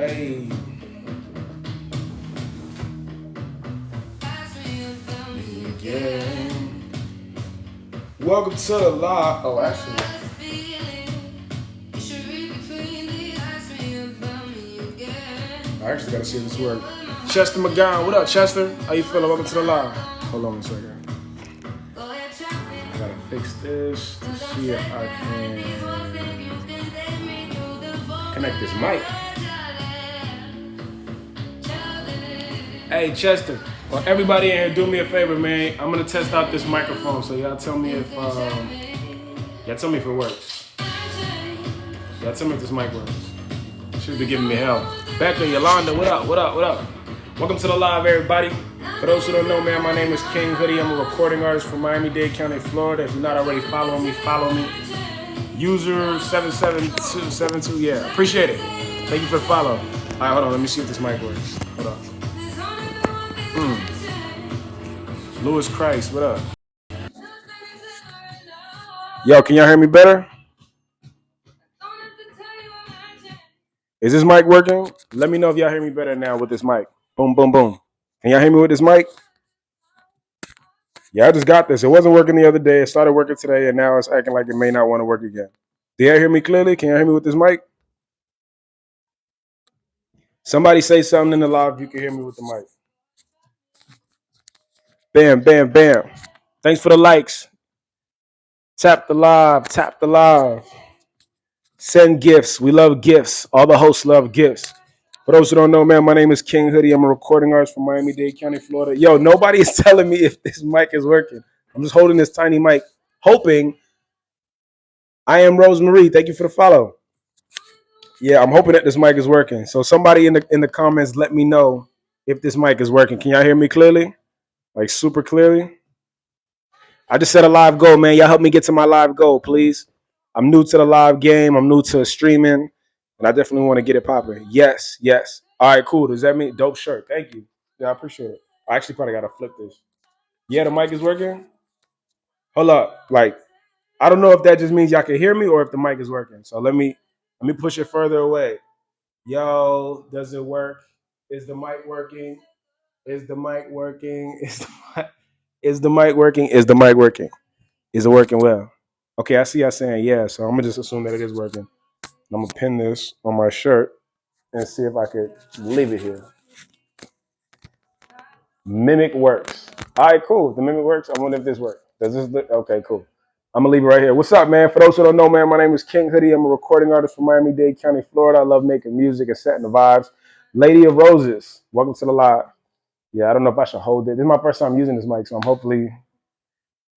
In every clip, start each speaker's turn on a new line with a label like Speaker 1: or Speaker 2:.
Speaker 1: Hey. Again. Welcome to the live. Oh, actually. I actually gotta see if this works. Chester McGowan, what up, Chester? How you feeling? Welcome to the live. Hold on a second. I gotta fix this to see if I can connect this mic. Hey, Chester. Well, everybody in here, do me a favor, man. I'm gonna test out this microphone, so y'all tell me if it works. Y'all tell me if this mic works. Should be giving me hell. Becca, Yolanda, what up? What up? What up? Welcome to the live, everybody. For those who don't know, man, my name is King Hoodie. I'm a recording artist from Miami-Dade County, Florida. If you're not already following me, follow me. User 77272. Yeah, appreciate it. Thank you for the follow. All right, hold on. Let me see if this mic works. Hold on. Louis Christ, what up? Yo, can y'all hear me better? Is this mic working? Let me know if y'all hear me better now with this mic. Boom, boom, boom. Can y'all hear me with this mic? Yeah, I just got this. It wasn't working the other day. It started working today, and now it's acting like it may not want to work again. Do y'all hear me clearly? Can y'all hear me with this mic? Somebody say something in the live if you can hear me with the mic. Bam, bam, bam. Thanks for the likes. Tap the live, tap the live. Send gifts. We love gifts. All the hosts love gifts. For those who don't know, man, my name is King Hoodie. I'm a recording artist from Miami-Dade County, Florida. Yo, nobody is telling me if this mic is working. I'm just holding this tiny mic, hoping. I am Rosemarie. Thank you for the follow. Yeah, I'm hoping that this mic is working. So somebody in the comments, let me know if this mic is working. Can y'all hear me clearly? Like super clearly? I just set a live goal, man. Y'all help me get to my live goal, please. I'm new to the live game. I'm new to streaming, and I definitely want to get it popping. Yes, yes. All right, cool. Does that mean dope shirt? Thank you. Yeah, I appreciate it. I actually probably gotta flip this. Yeah, the mic is working. Hold up. Like, I don't know if that just means y'all can hear me or if the mic is working. So let me push it further away. Yo, does it work? Is the mic working? Is the mic working? Is the mic working? Is the mic working? Is it working well? Okay, I see y'all saying yeah, so I'm gonna just assume that it is working. I'm gonna pin this on my shirt and see if I could leave it here. Mimic works. All right, cool. The mimic works. I wonder if this works. Does this look okay? Cool. I'm gonna leave it right here. What's up, man? For those who don't know, man, my name is King Hoodie. I'm a recording artist from Miami-Dade County, Florida. I love making music and setting the vibes. Lady of Roses, welcome to the live. Yeah, I don't know if I should hold it. This is my first time using this mic, so I'm hopefully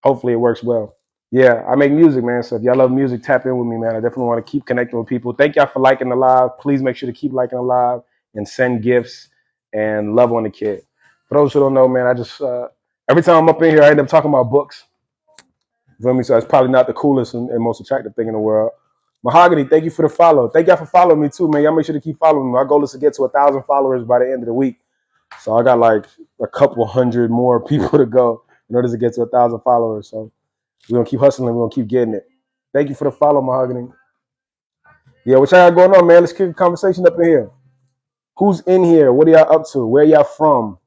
Speaker 1: it works well. Yeah, I make music, man. So if y'all love music, tap in with me, man. I definitely want to keep connecting with people. Thank y'all for liking the live. Please make sure to keep liking the live and send gifts and love on the kid. For those who don't know, man, I just every time I'm up in here, I end up talking about books. You feel me? So it's probably not the coolest and most attractive thing in the world. Mahogany, thank you for the follow. Thank y'all for following me too, man. Y'all make sure to keep following me. My goal is to get to 1,000 followers by the end of the week. So I got like a couple hundred more people to go in order to get to 1,000 followers. So we're gonna keep hustling. We're gonna keep getting it. Thank you for the follow, Mahogany. Yeah, what y'all got going on, man? Let's kick a conversation up in here. Who's in here? What are y'all up to? Where y'all from?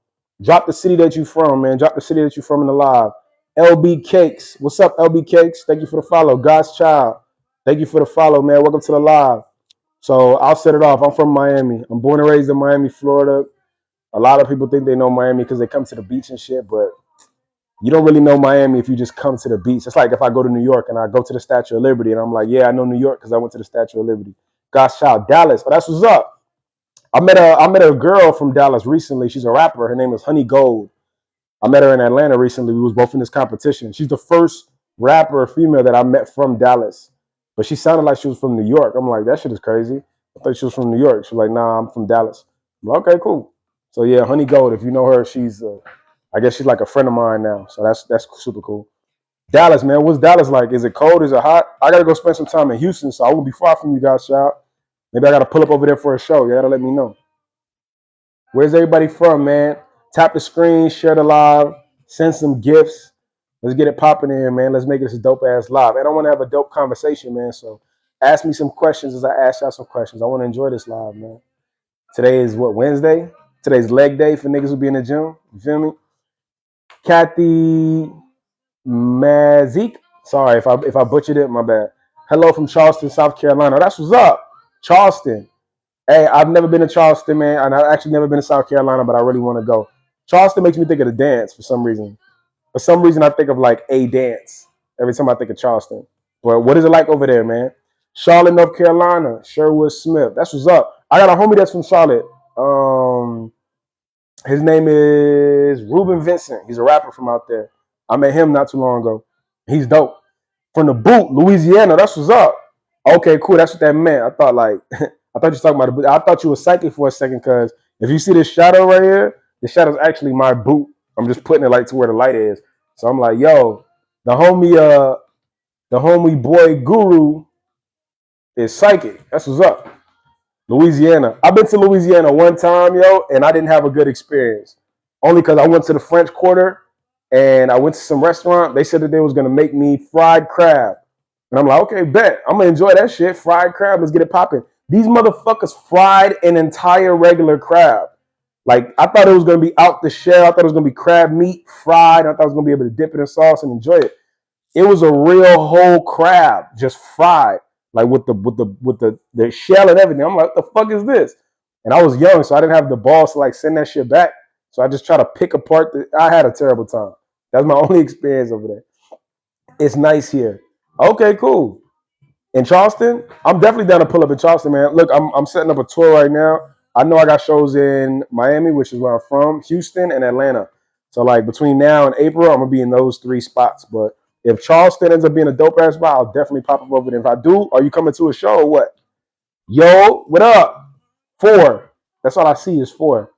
Speaker 1: Drop the city that you from, man. Drop the city that you from in the live. LB Cakes. What's up, LB Cakes? Thank you for the follow. God's Child. Thank you for the follow, man. Welcome to the live. So I'll set it off. I'm from Miami. I'm born and raised in Miami, Florida. A lot of people think they know Miami because they come to the beach and shit, but you don't really know Miami if you just come to the beach. It's like if I go to New York and I go to the Statue of Liberty and I'm like, yeah, I know New York because I went to the Statue of Liberty. God's Child, Dallas. Oh, that's what's up. I met a girl from Dallas recently. She's a rapper. Her name is Honey Gold. I met her in Atlanta recently. We was both in this competition. She's the first rapper female that I met from Dallas. But she sounded like she was from New York. I'm like, that shit is crazy. I thought she was from New York. She's like, nah, I'm from Dallas. I'm like, okay, cool. So yeah, Honey Gold, if you know her, she's I guess she's like a friend of mine now. So that's super cool. Dallas, man. What's Dallas like? Is it cold? Is it hot? I gotta go spend some time in Houston, so I won't be far from you guys, shout. Maybe I gotta pull up over there for a show. You gotta let me know. Where's everybody from, man? Tap the screen, share the live, send some gifts. Let's get it popping in, man. Let's make this a dope ass live. And I want to have a dope conversation, man. So ask me some questions as I ask y'all some questions. I want to enjoy this live, man. Today is what, Wednesday? Today's leg day for niggas who be in the gym. You feel me? Kathy Mazik. Sorry if I butchered it, my bad. Hello from Charleston, South Carolina. That's what's up. Charleston. Hey, I've never been to Charleston, man, and I've actually never been to South Carolina, but I really want to go. Charleston makes me think of the dance for some reason. For some reason, I think of like a dance every time I think of Charleston. But what is it like over there, man? Charlotte, North Carolina. Sherwood Smith. That's what's up. I got a homie that's from Charlotte. His name is Ruben Vincent. He's a rapper from out there. I met him not too long ago. He's dope. From the boot, Louisiana. That's what's up. Okay, cool. That's what that meant. I thought like I thought you were talking about the boot. I thought you were psychic for a second because if you see this shadow right here, the shadow's actually my boot. I'm just putting it like to where the light is. So I'm like, yo, the homie boy Guru is psychic. That's what's up. Louisiana. I've been to Louisiana one time, yo, and I didn't have a good experience. Only because I went to the French Quarter and I went to some restaurant. They said that they was gonna make me fried crab. And I'm like, okay, bet. I'm gonna enjoy that shit. Fried crab, let's get it popping. These motherfuckers fried an entire regular crab. Like, I thought it was gonna be out the shell. I thought it was gonna be crab meat fried. I thought I was gonna be able to dip it in sauce and enjoy it. It was a real whole crab, just fried, like with the shell and everything. I'm like, what the fuck is this? And I was young, so I didn't have the balls to like send that shit back. So I just try to pick apart. I had a terrible time. That was my only experience over there. It's nice here. Okay, cool. In Charleston, I'm definitely down to pull up in Charleston, man. Look, I'm setting up a tour right now. I know I got shows in Miami, which is where I'm from, Houston, and Atlanta. So like between now and April, I'm gonna be in those three spots. But if Charleston ends up being a dope ass spot, I'll definitely pop up over there. If I do, are you coming to a show or what? Yo, what up? 4. That's all I see is 4.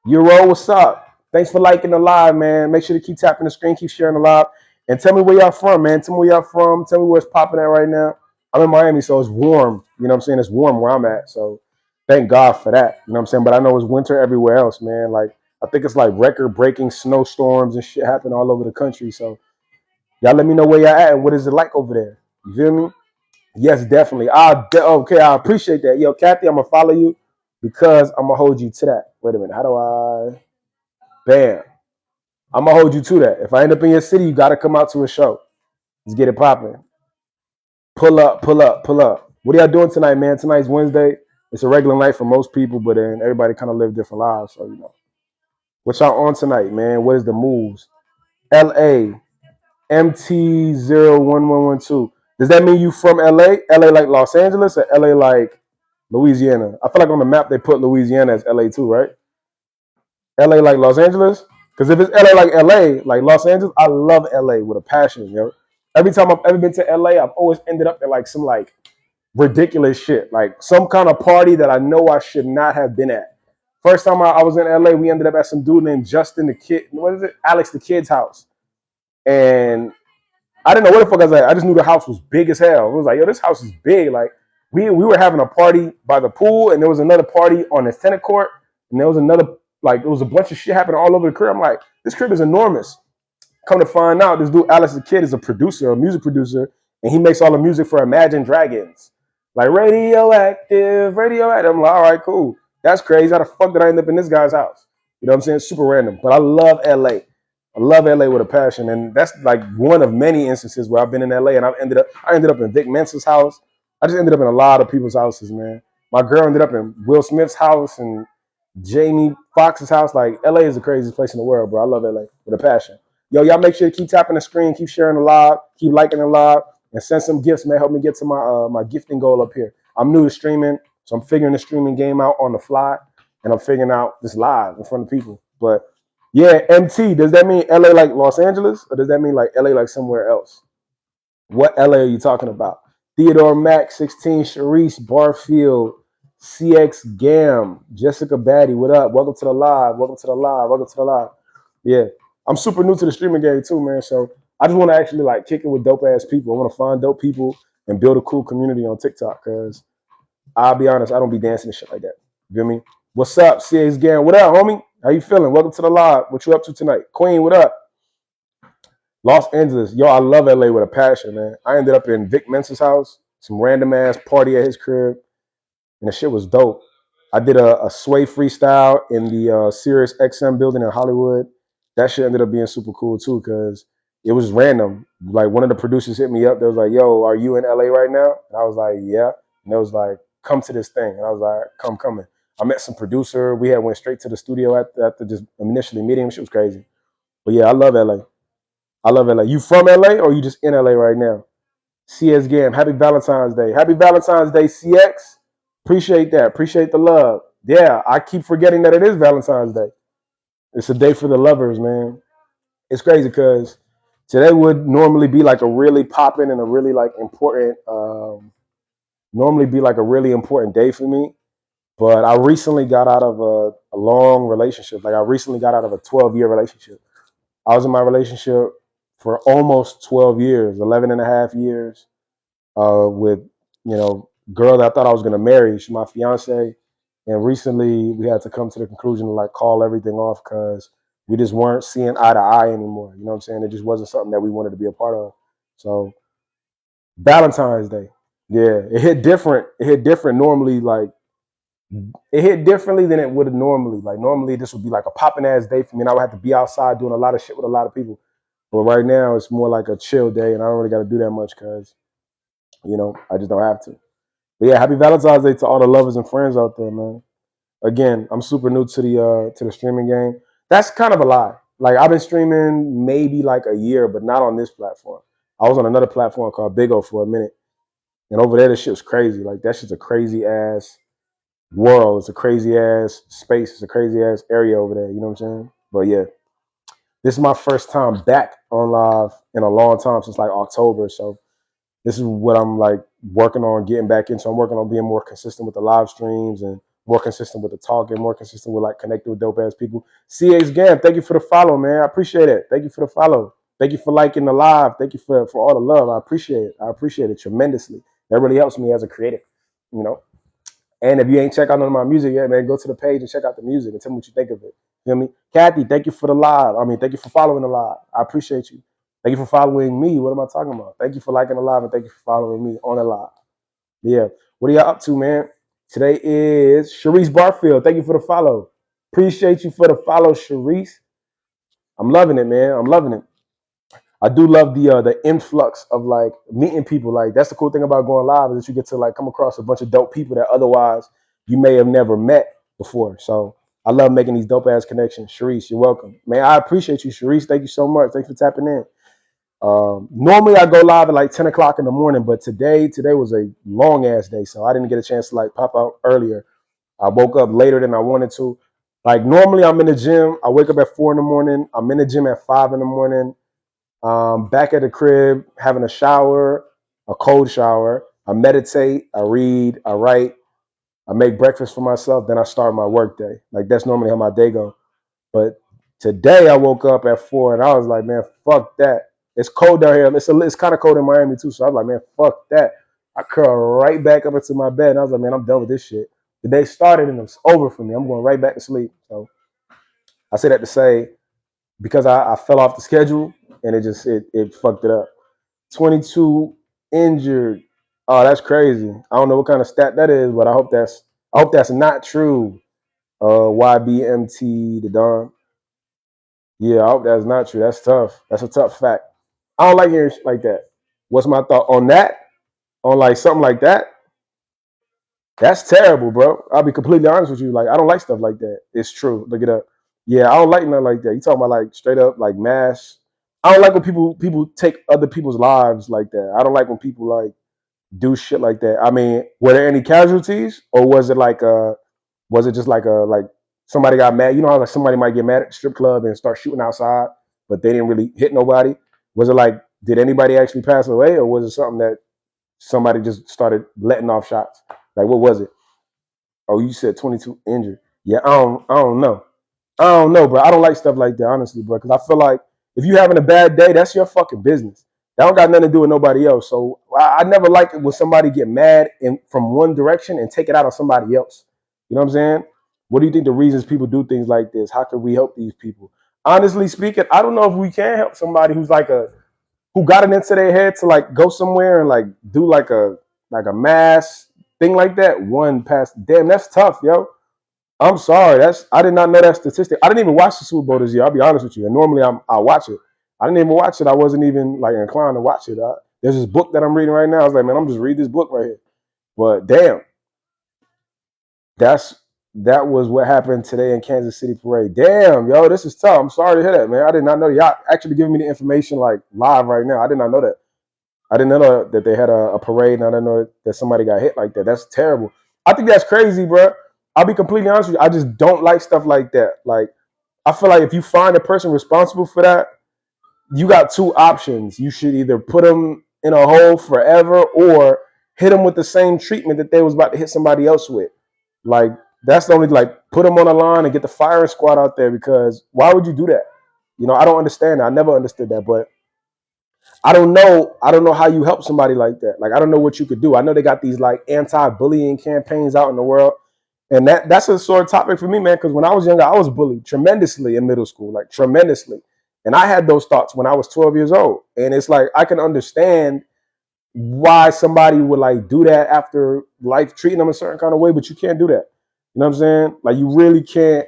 Speaker 1: Euro, what's up? Thanks for liking the live, man. Make sure to keep tapping the screen, keep sharing the live. And tell me where y'all from, man. Tell me where y'all from. Tell me where it's popping at right now. I'm in Miami, so it's warm. You know what I'm saying? It's warm where I'm at. So thank God for that. You know what I'm saying? But I know it's winter everywhere else, man. Like, I think it's like record-breaking snowstorms and shit happen all over the country. So y'all let me know where y'all at and what is it like over there. You feel me? Yes, definitely. Okay, I appreciate that. Yo, Kathy, I'm going to follow you because I'm going to hold you to that. Wait a minute. How do I... Bam. I'm gonna hold you to that. If I end up in your city, you gotta come out to a show. Let's get it popping. Pull up, pull up, pull up. What are y'all doing tonight, man? Tonight's Wednesday. It's a regular night for most people, but then everybody kind of live different lives. So, you know. What y'all on tonight, man? What is the moves? LA, MT01112. Does that mean you from LA? LA like Los Angeles or LA like Louisiana? I feel like on the map they put Louisiana as LA too, right? LA like Los Angeles? Because if it's LA like LA, like Los Angeles, I love LA with a passion, yo. Every time I've ever been to LA, I've always ended up at like some like ridiculous shit, like some kind of party that I know I should not have been at. First time I was in LA, we ended up at some dude named Justin the Kid. What is it? Alex the Kid's house. And I didn't know where the fuck I was at. I just knew the house was big as hell. It was like, yo, this house is big. Like we were having a party by the pool, and there was another party on the tennis court, and there was another like it was a bunch of shit happening all over the crib. I'm like, this crib is enormous. Come to find out, this dude Alex the Kid is a producer, a music producer, and he makes all the music for Imagine Dragons. Like radioactive, radioactive. I'm like, all right, cool. That's crazy. How the fuck did I end up in this guy's house? You know what I'm saying? Super random. But I love LA. I love LA with a passion, and that's like one of many instances where I've been in LA, and I ended up in Vic Mensa's house. I just ended up in a lot of people's houses, man. My girl ended up in Will Smith's house and Jamie Foxx's house. Like LA is the craziest place in the world, bro. I love LA with a passion. Yo, y'all make sure to keep tapping the screen, keep sharing the live, keep liking the live, and send some gifts, man. Help me get to my gifting goal up here. I'm new to streaming, so I'm figuring the streaming game out on the fly, and I'm figuring out this live in front of people. But yeah, MT, does that mean LA like Los Angeles, or does that mean like LA like somewhere else? What LA are you talking about? Theodore Mack, 16, Sharice, Barfield, CX Gam, Jessica Batty, what up? Welcome to the live. Welcome to the live. Welcome to the live. Yeah. I'm super new to the streaming game too, man. So I just want to actually like kick it with dope ass people. I want to find dope people and build a cool community on TikTok. Cause I'll be honest, I don't be dancing and shit like that. You feel me? What's up, CX Gam? What up, homie? How you feeling? Welcome to the live. What you up to tonight? Queen, what up? Los Angeles. Yo, I love LA with a passion, man. I ended up in Vic Mensa's house, some random ass party at his crib, and the shit was dope. I did a sway freestyle in the Sirius XM building in Hollywood. That shit ended up being super cool too because it was random. Like one of the producers hit me up. They was like, "Yo, are you in LA right now?" And I was like, "Yeah." And they was like, "Come to this thing." And I was like, "Come, coming." I met some producer. We had went straight to the studio after just initially meeting him. Shit was crazy. But yeah, I love LA. I love LA. You from LA or you just in LA right now? CS Gam, happy Valentine's Day. Happy Valentine's Day, CX. Appreciate that. Appreciate the love. Yeah, I keep forgetting that it is Valentine's Day. It's a day for the lovers, man. It's crazy because today would normally be like a really popping and a really like important, normally be like a really important day for me. But I recently got out of a long relationship. Like I recently got out of a 12-year relationship. I was in my relationship for almost 12 years, 11 and a half years. With girl that I thought I was gonna marry. She's my fiance, and recently we had to come to the conclusion to like call everything off because we just weren't seeing eye to eye anymore. You know what I'm saying? It just wasn't something that we wanted to be a part of. So Valentine's Day, yeah, it hit different. It hit different normally. Like it hit differently than it would have normally. Like normally this would be like a popping ass day for me, and I would have to be outside doing a lot of shit with a lot of people. But right now it's more like a chill day, and I don't really got to do that much because I just don't have to. But yeah, happy Valentine's Day to all the lovers and friends out there, man. Again, I'm super new to the streaming game. That's kind of a lie. Like I've been streaming maybe like a year, but not on this platform. I was on another platform called Big O for a minute, and over there, this shit was crazy. Like that shit's a crazy ass world. It's a crazy ass space. It's a crazy ass area over there. You know what I'm saying? But yeah, this is my first time back on live in a long time since like October. So this is what I'm like working on getting back into. I'm working on being more consistent with the live streams and more consistent with the talking, more consistent with like connecting with dope ass people. CX Gam, thank you for the follow, man. I appreciate it. Thank you for the follow. Thank you for liking the live. Thank you for all the love. I appreciate it. I appreciate it tremendously. That really helps me as a creator, you know. And if you ain't checked out none of my music yet, man, go to the page and check out the music and tell me what you think of it. You know what I mean? Kathy, thank you for the live. Thank you for following the live. I appreciate you. Thank you for following me. What am I talking about? Thank you for liking the live and thank you for following me on the live. Yeah. What are y'all up to, man? Today is Sharice Barfield. Thank you for the follow. Appreciate you for the follow, Sharice. I'm loving it, man. I'm loving it. I do love the influx of like meeting people. Like that's the cool thing about going live is that you get to like come across a bunch of dope people that otherwise you may have never met before. So I love making these dope ass connections. Sharice, you're welcome, man. I appreciate you, Sharice. Thank you so much. Thanks for tapping in. Normally I go live at like 10 o'clock in the morning, but today was a long ass day, so I didn't get a chance to like pop out earlier. I woke up later than I wanted to. Like normally I'm in the gym. I wake up at 4 in the morning. I'm in the gym at 5 in the morning. Back at the crib, having a shower, a cold shower. I meditate, I read, I write, I make breakfast for myself, then I start my work day. Like that's normally how my day go. But today I woke up at 4 and I was like, man, fuck that. It's cold down here. It's kind of cold in Miami too. So I was like, man, fuck that. I curl right back up into my bed and I was like, man, I'm done with this shit. The day started and it's over for me. I'm going right back to sleep. So I say that to say because I fell off the schedule and it fucked it up. 22 injured. Oh, that's crazy. I don't know what kind of stat that is, but I hope that's not true. YBMT the Don. Yeah, I hope that's not true. That's tough. That's a tough fact. I don't like hearing shit like that. What's my thought on that? On like something like that? That's terrible, bro. I'll be completely honest with you. Like, I don't like stuff like that. It's true. Look it up. Yeah, I don't like nothing like that. You talking about like straight up like mass. I don't like when people take other people's lives like that. I don't like when people like do shit like that. Were there any casualties, or was it just like somebody got mad? You know how like somebody might get mad at the strip club and start shooting outside, but they didn't really hit nobody. Was it like did anybody actually pass away, or was it something that somebody just started letting off shots? Like what was it? Oh, you said 22 injured. Yeah, I don't know. I don't know, bro. I don't like stuff like that, honestly, bro. Because I feel like if you having a bad day, that's your fucking business. That don't got nothing to do with nobody else. So I never like it when somebody get mad from one direction and take it out on somebody else. You know what I'm saying? What do you think the reasons people do things like this? How can we help these people? Honestly speaking, I don't know if we can help somebody who got it into their head to like go somewhere and like do like a mass thing like that. One pass. Damn, that's tough, yo. I'm sorry. I did not know that statistic. I didn't even watch the Super Bowl this year. I'll be honest with you. And normally I watch it. I didn't even watch it. I wasn't even like inclined to watch it. There's this book that I'm reading right now. I was like, man, I'm just reading this book right here. But damn, that's that was what happened today in Kansas City parade. Damn, yo, this is tough. I'm sorry to hear that, man. I did not know y'all actually giving me the information like live right now. I did not know that. I didn't know that they had a parade, and I didn't know that somebody got hit like that. That's terrible. I think that's crazy, bro. I'll be completely honest with you. I just don't like stuff like that. Like, I feel like if you find a person responsible for that, you got two options. You should either put them in a hole forever or hit them with the same treatment that they was about to hit somebody else with. Like, that's the only, like, put them on the line and get the firing squad out there, because why would you do that? You know, I don't understand that. I never understood that, but I don't know. I don't know how you help somebody like that. Like, I don't know what you could do. I know they got these like anti-bullying campaigns out in the world, and that's a sore topic for me, man. Because when I was younger, I was bullied tremendously in middle school, like tremendously, and I had those thoughts when I was 12 years old. And it's like I can understand why somebody would like do that after life treating them a certain kind of way, but you can't do that. You know what I'm saying? Like, you really can't.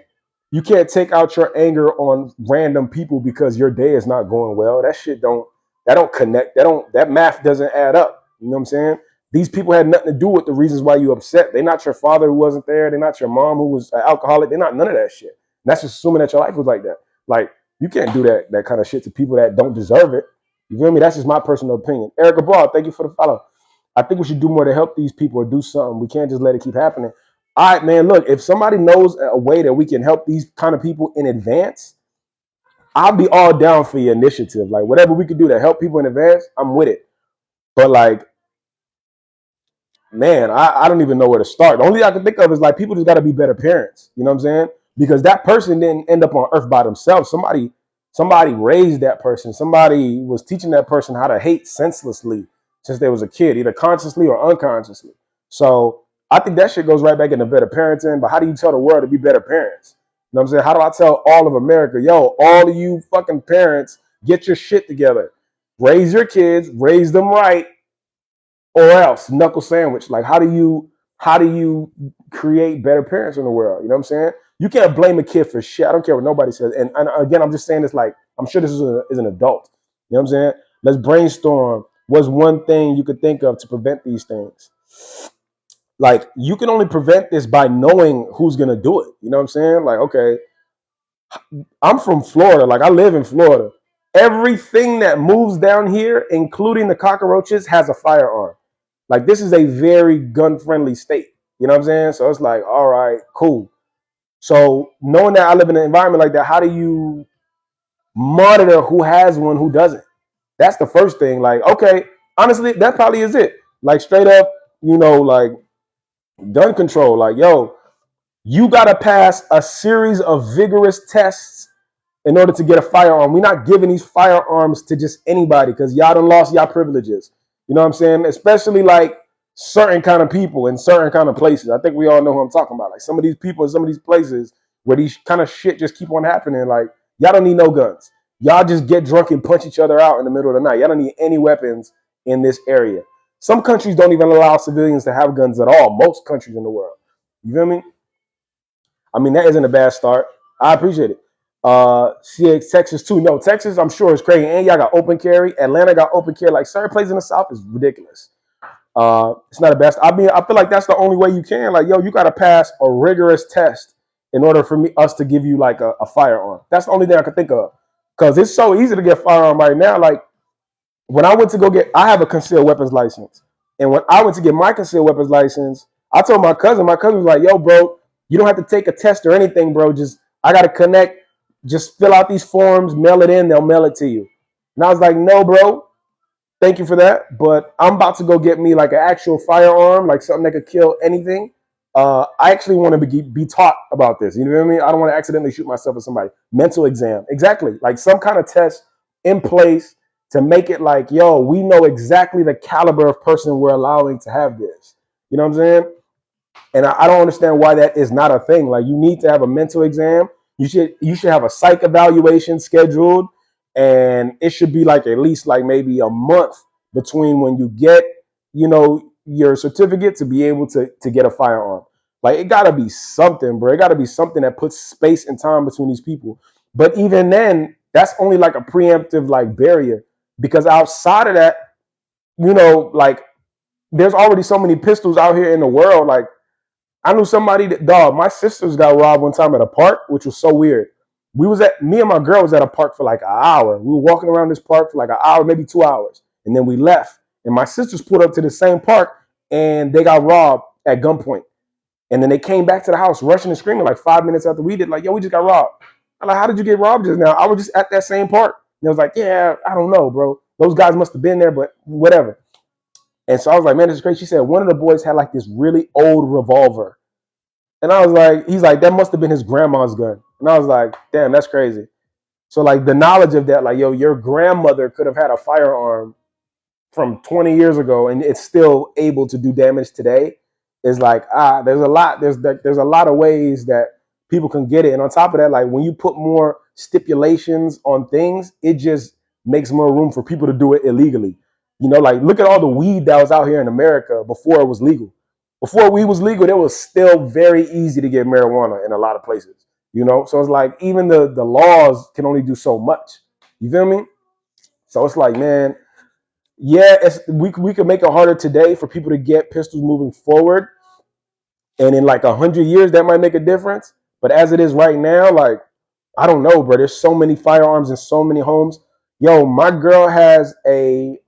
Speaker 1: You can't take out your anger on random people because your day is not going well. That don't connect. That math doesn't add up. You know what I'm saying? These people had nothing to do with the reasons why you upset. They're not your father who wasn't there. They're not your mom who was an alcoholic. They're not none of that shit. And that's just assuming that your life was like that. Like, you can't do that kind of shit to people that don't deserve it. You feel me? That's just my personal opinion. Erica Ball, thank you for the follow. I think we should do more to help these people or do something. We can't just let it keep happening. All right, man, look, if somebody knows a way that we can help these kind of people in advance, I'll be all down for your initiative. Like, whatever we could do to help people in advance, I'm with it. But like, man, I don't even know where to start. The only thing I can think of is like, people just got to be better parents. You know what I'm saying? Because that person didn't end up on earth by themselves. Somebody raised that person. Somebody was teaching that person how to hate senselessly since they was a kid, either consciously or unconsciously. So I think that shit goes right back into better parenting. But how do you tell the world to be better parents? You know what I'm saying? How do I tell all of America, yo, all of you fucking parents, get your shit together. Raise your kids, raise them right, or else knuckle sandwich. Like, how do you create better parents in the world? You know what I'm saying? You can't blame a kid for shit. I don't care what nobody says. And again, I'm just saying this like, I'm sure this is an adult. You know what I'm saying? Let's brainstorm. What's one thing you could think of to prevent these things? Like, you can only prevent this by knowing who's gonna do it. You know what I'm saying? Like, okay, I'm from Florida. Like, I live in Florida. Everything that moves down here, including the cockroaches, has a firearm. Like, this is a very gun-friendly state. You know what I'm saying? So it's like, all right, cool. So knowing that I live in an environment like that, how do you monitor who has one, who doesn't? That's the first thing. Like, okay, honestly, that probably is it. Like, straight up, like gun control. Like, yo, you got to pass a series of vigorous tests in order to get a firearm. We're not giving these firearms to just anybody because y'all done lost y'all privileges. You know what I'm saying? Especially like certain kind of people in certain kind of places. I think we all know who I'm talking about. Like, some of these people in some of these places where these kind of shit just keep on happening. Like, y'all don't need no guns. Y'all just get drunk and punch each other out in the middle of the night. Y'all don't need any weapons in this area. Some countries don't even allow civilians to have guns at all. Most countries in the world. You feel me? I mean, that isn't a bad start. I appreciate it. CX Texas too. No, Texas, I'm sure is crazy. And y'all got open carry. Atlanta got open carry. Like, certain places in the South is ridiculous. It's not the best. I mean, I feel like that's the only way you can. Like, yo, you got to pass a rigorous test in order for us to give you like a firearm. That's the only thing I can think of. Because it's so easy to get a firearm right now. Like, when I went to go I have a concealed weapons license. And when I went to get my concealed weapons license, I told my cousin was like, yo, bro, you don't have to take a test or anything, bro. I got to connect. Just fill out these forms, mail it in, they'll mail it to you. And I was like, no, bro, thank you for that. But I'm about to go get me like an actual firearm, like something that could kill anything. I actually want to be taught about this. You know what I mean? I don't want to accidentally shoot myself or somebody. Mental exam. Exactly. Like, some kind of test in place to make it like, yo, we know exactly the caliber of person we're allowing to have this. You know what I'm saying? And I don't understand why that is not a thing. Like, you need to have a mental exam. You should have a psych evaluation scheduled, and it should be like at least like maybe a month between when you get, your certificate to be able to get a firearm. Like it gotta be something, bro. It gotta be something that puts space and time between these people. But even then, that's only like a preemptive like barrier. Because outside of that, like there's already so many pistols out here in the world. Like I knew somebody that dog, my sisters got robbed one time at a park, which was so weird. Me and my girl was at a park for like an hour. We were walking around this park for like an hour, maybe 2 hours. And then we left. And my sisters pulled up to the same park and they got robbed at gunpoint. And then they came back to the house rushing and screaming like 5 minutes after we did, like, yo, we just got robbed. I'm like, how did you get robbed just now? I was just at that same park. And I was like, yeah, I don't know, bro. Those guys must have been there, but whatever. And so I was like, man, this is crazy. She said one of the boys had like this really old revolver. And I was like, he's like, that must have been his grandma's gun. And I was like, damn, that's crazy. So like the knowledge of that, like, yo, your grandmother could have had a firearm from 20 years ago and it's still able to do damage today is like, there's a lot of ways that people can get it. And on top of that, like when you put more stipulations on things, it just makes more room for people to do it illegally. Like look at all the weed that was out here in America before it was legal. Before weed was legal, it was still very easy to get marijuana in a lot of places. So it's like even the laws can only do so much. You feel me? So it's like, man, yeah, we could make it harder today for people to get pistols moving forward. And in like 100 years, that might make a difference. But as it is right now, like, I don't know, bro. There's so many firearms in so many homes. Yo, my girl has an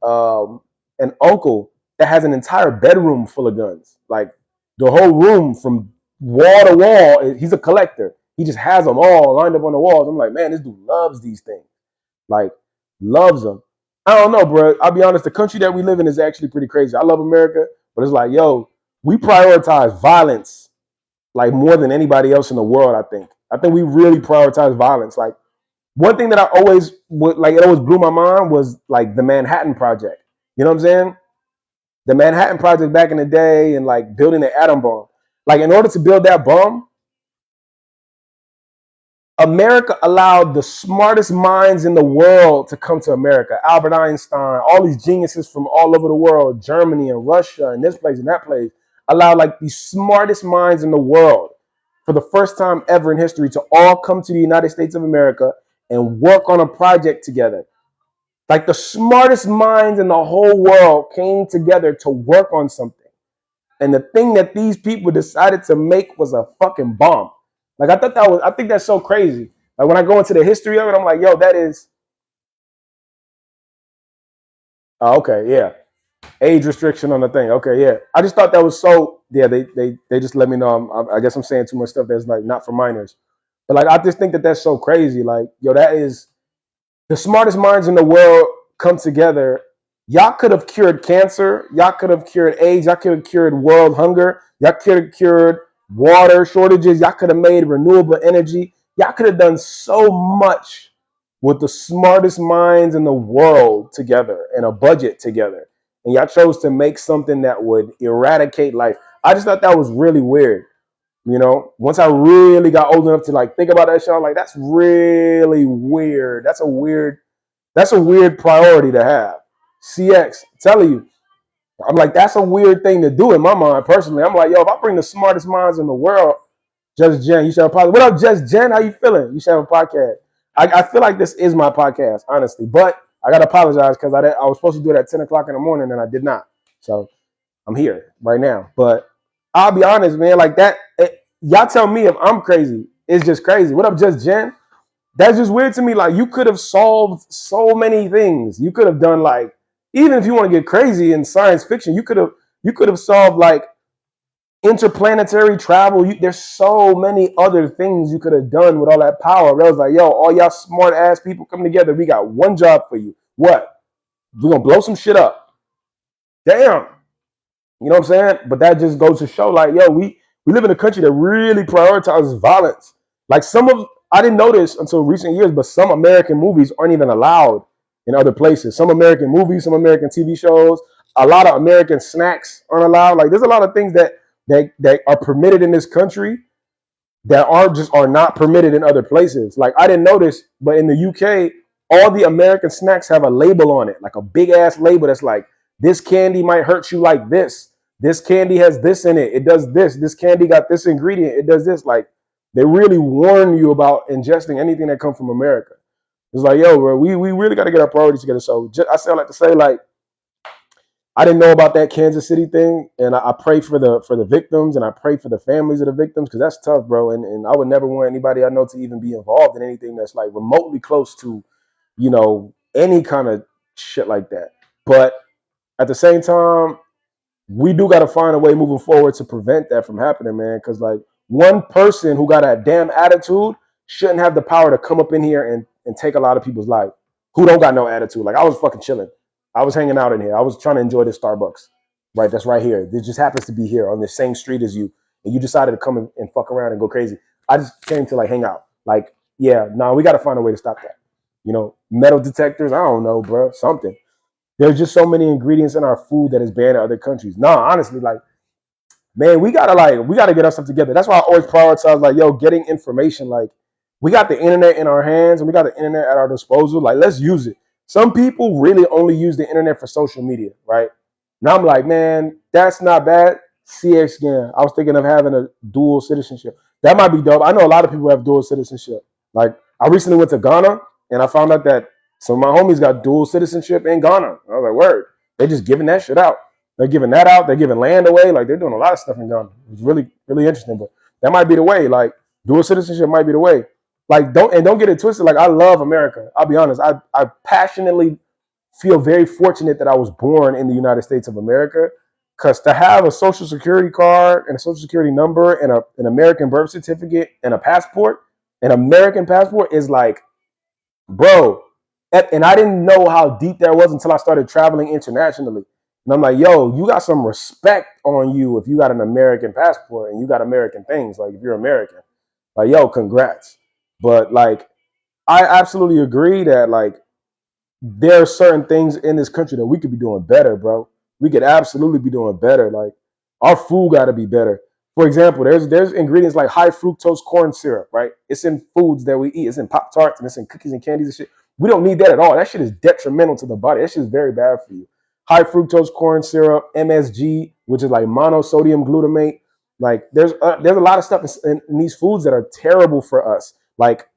Speaker 1: uncle that has an entire bedroom full of guns. Like the whole room from wall to wall. He's a collector. He just has them all lined up on the walls. I'm like, man, this dude loves these things. Like, loves them. I don't know, bro. I'll be honest. The country that we live in is actually pretty crazy. I love America, but it's like, yo, we prioritize violence like more than anybody else in the world. I think we really prioritize violence. Like one thing that I always would like, it always blew my mind was like the Manhattan Project. You know what I'm saying? The Manhattan Project back in the day and like building the atom bomb. Like in order to build that bomb, America allowed the smartest minds in the world to come to America. Albert Einstein, all these geniuses from all over the world, Germany and Russia and this place and that place, allowed like the smartest minds in the world for the first time ever in history to all come to the United States of America and work on a project together. Like the smartest minds in the whole world came together to work on something. And the thing that these people decided to make was a fucking bomb. Like I think that's so crazy. Like when I go into the history of it, I'm like, yo, that is. Oh, okay, yeah. Age restriction on the thing. Okay, yeah. I just thought that was so. Yeah, they just let me know. I guess I'm saying too much stuff that's like not for minors. But like I just think that that's so crazy. Like yo, that is the smartest minds in the world come together. Y'all could have cured cancer. Y'all could have cured AIDS. Y'all could have cured world hunger. Y'all could have cured water shortages. Y'all could have made renewable energy. Y'all could have done so much with the smartest minds in the world together and a budget together. And y'all chose to make something that would eradicate life. I just thought that was really weird. Once I really got old enough to like think about that shit, I'm like, that's really weird. That's a weird priority to have. CX, telling you. I'm like, that's a weird thing to do in my mind personally. I'm like, yo, if I bring the smartest minds in the world, Just Jen, you should have a podcast. What up, Just Jen? How you feeling? You should have a podcast. I feel like this is my podcast, honestly. But I got to apologize because I was supposed to do it at 10 o'clock in the morning and I did not. So I'm here right now. But I'll be honest, man, like that, y'all tell me if I'm crazy. It's just crazy. What up, Just Jen? That's just weird to me. Like you could have solved so many things. You could have done like, even if you want to get crazy in science fiction, you could have solved like interplanetary travel. There's so many other things you could have done with all that power. I was like, yo, all y'all smart ass people come together. We got one job for you. What? We're gonna blow some shit up. Damn. You know what I'm saying? But that just goes to show, like, yo, we live in a country that really prioritizes violence. Like I didn't notice until recent years, but some American movies aren't even allowed in other places. Some American movies, some American TV shows, a lot of American snacks aren't allowed. Like, there's a lot of things that are permitted in this country that are not permitted in other places. Like, I didn't notice, but in the UK, all the American snacks have a label on it, like a big ass label that's like, this candy might hurt you like this this candy has this in it. It does this. This candy got this ingredient. It does this. Like, they really warn you about ingesting anything that comes from America. It's like, yo, bro, we really got to get our priorities together. So I say, like to say, like, I didn't know about that Kansas City thing, and I pray for the victims, and I pray for the families of the victims, because that's tough, bro. And I would never want anybody I know to even be involved in anything that's like remotely close to, any kind of shit like that. But at the same time, we do got to find a way moving forward to prevent that from happening, man. Because like, one person who got a damn attitude shouldn't have the power to come up in here and take a lot of people's life who don't got no attitude. Like, I was fucking chilling. I was hanging out in here. I was trying to enjoy this Starbucks. Right, that's right here. It just happens to be here on the same street as you. And you decided to come and fuck around and go crazy. I just came to like hang out. Like, yeah, no, we got to find a way to stop that. Metal detectors, I don't know, bro, something. There's just so many ingredients in our food that is banned in other countries. No, honestly, like, man, we gotta get our stuff together. That's why I always prioritize, like, yo, getting information. Like, we got the internet in our hands and we got the internet at our disposal. Like, let's use it. Some people really only use the internet for social media, right? Now I'm like, man, that's not bad. CX again. I was thinking of having a dual citizenship. That might be dope. I know a lot of people have dual citizenship. Like, I recently went to Ghana and I found out that some of my homies got dual citizenship in Ghana. I was like, word. They just giving that shit out. They're giving that out. They're giving land away. Like, they're doing a lot of stuff in Ghana. It's really, really interesting. But that might be the way. Like, dual citizenship might be the way. Like, don't get it twisted. Like, I love America. I'll be honest. I passionately feel very fortunate that I was born in the United States of America. Because to have a social security card and a social security number and an American birth certificate and a passport, an American passport, is like, bro. And I didn't know how deep that was until I started traveling internationally. And I'm like, yo, you got some respect on you if you got an American passport and you got American things. Like, if you're American, like, yo, congrats. But like, I absolutely agree that like, there are certain things in this country that we could be doing better, bro. We could absolutely be doing better. Like, our food got to be better. For example, there's ingredients like high fructose corn syrup, right? It's in foods that we eat. It's in Pop Tarts and it's in cookies and candies and shit. We don't need that at all. That shit is detrimental to the body. That shit is very bad for you. High fructose corn syrup, MSG, which is like monosodium glutamate. Like, there's a lot of stuff in these foods that are terrible for us. Like,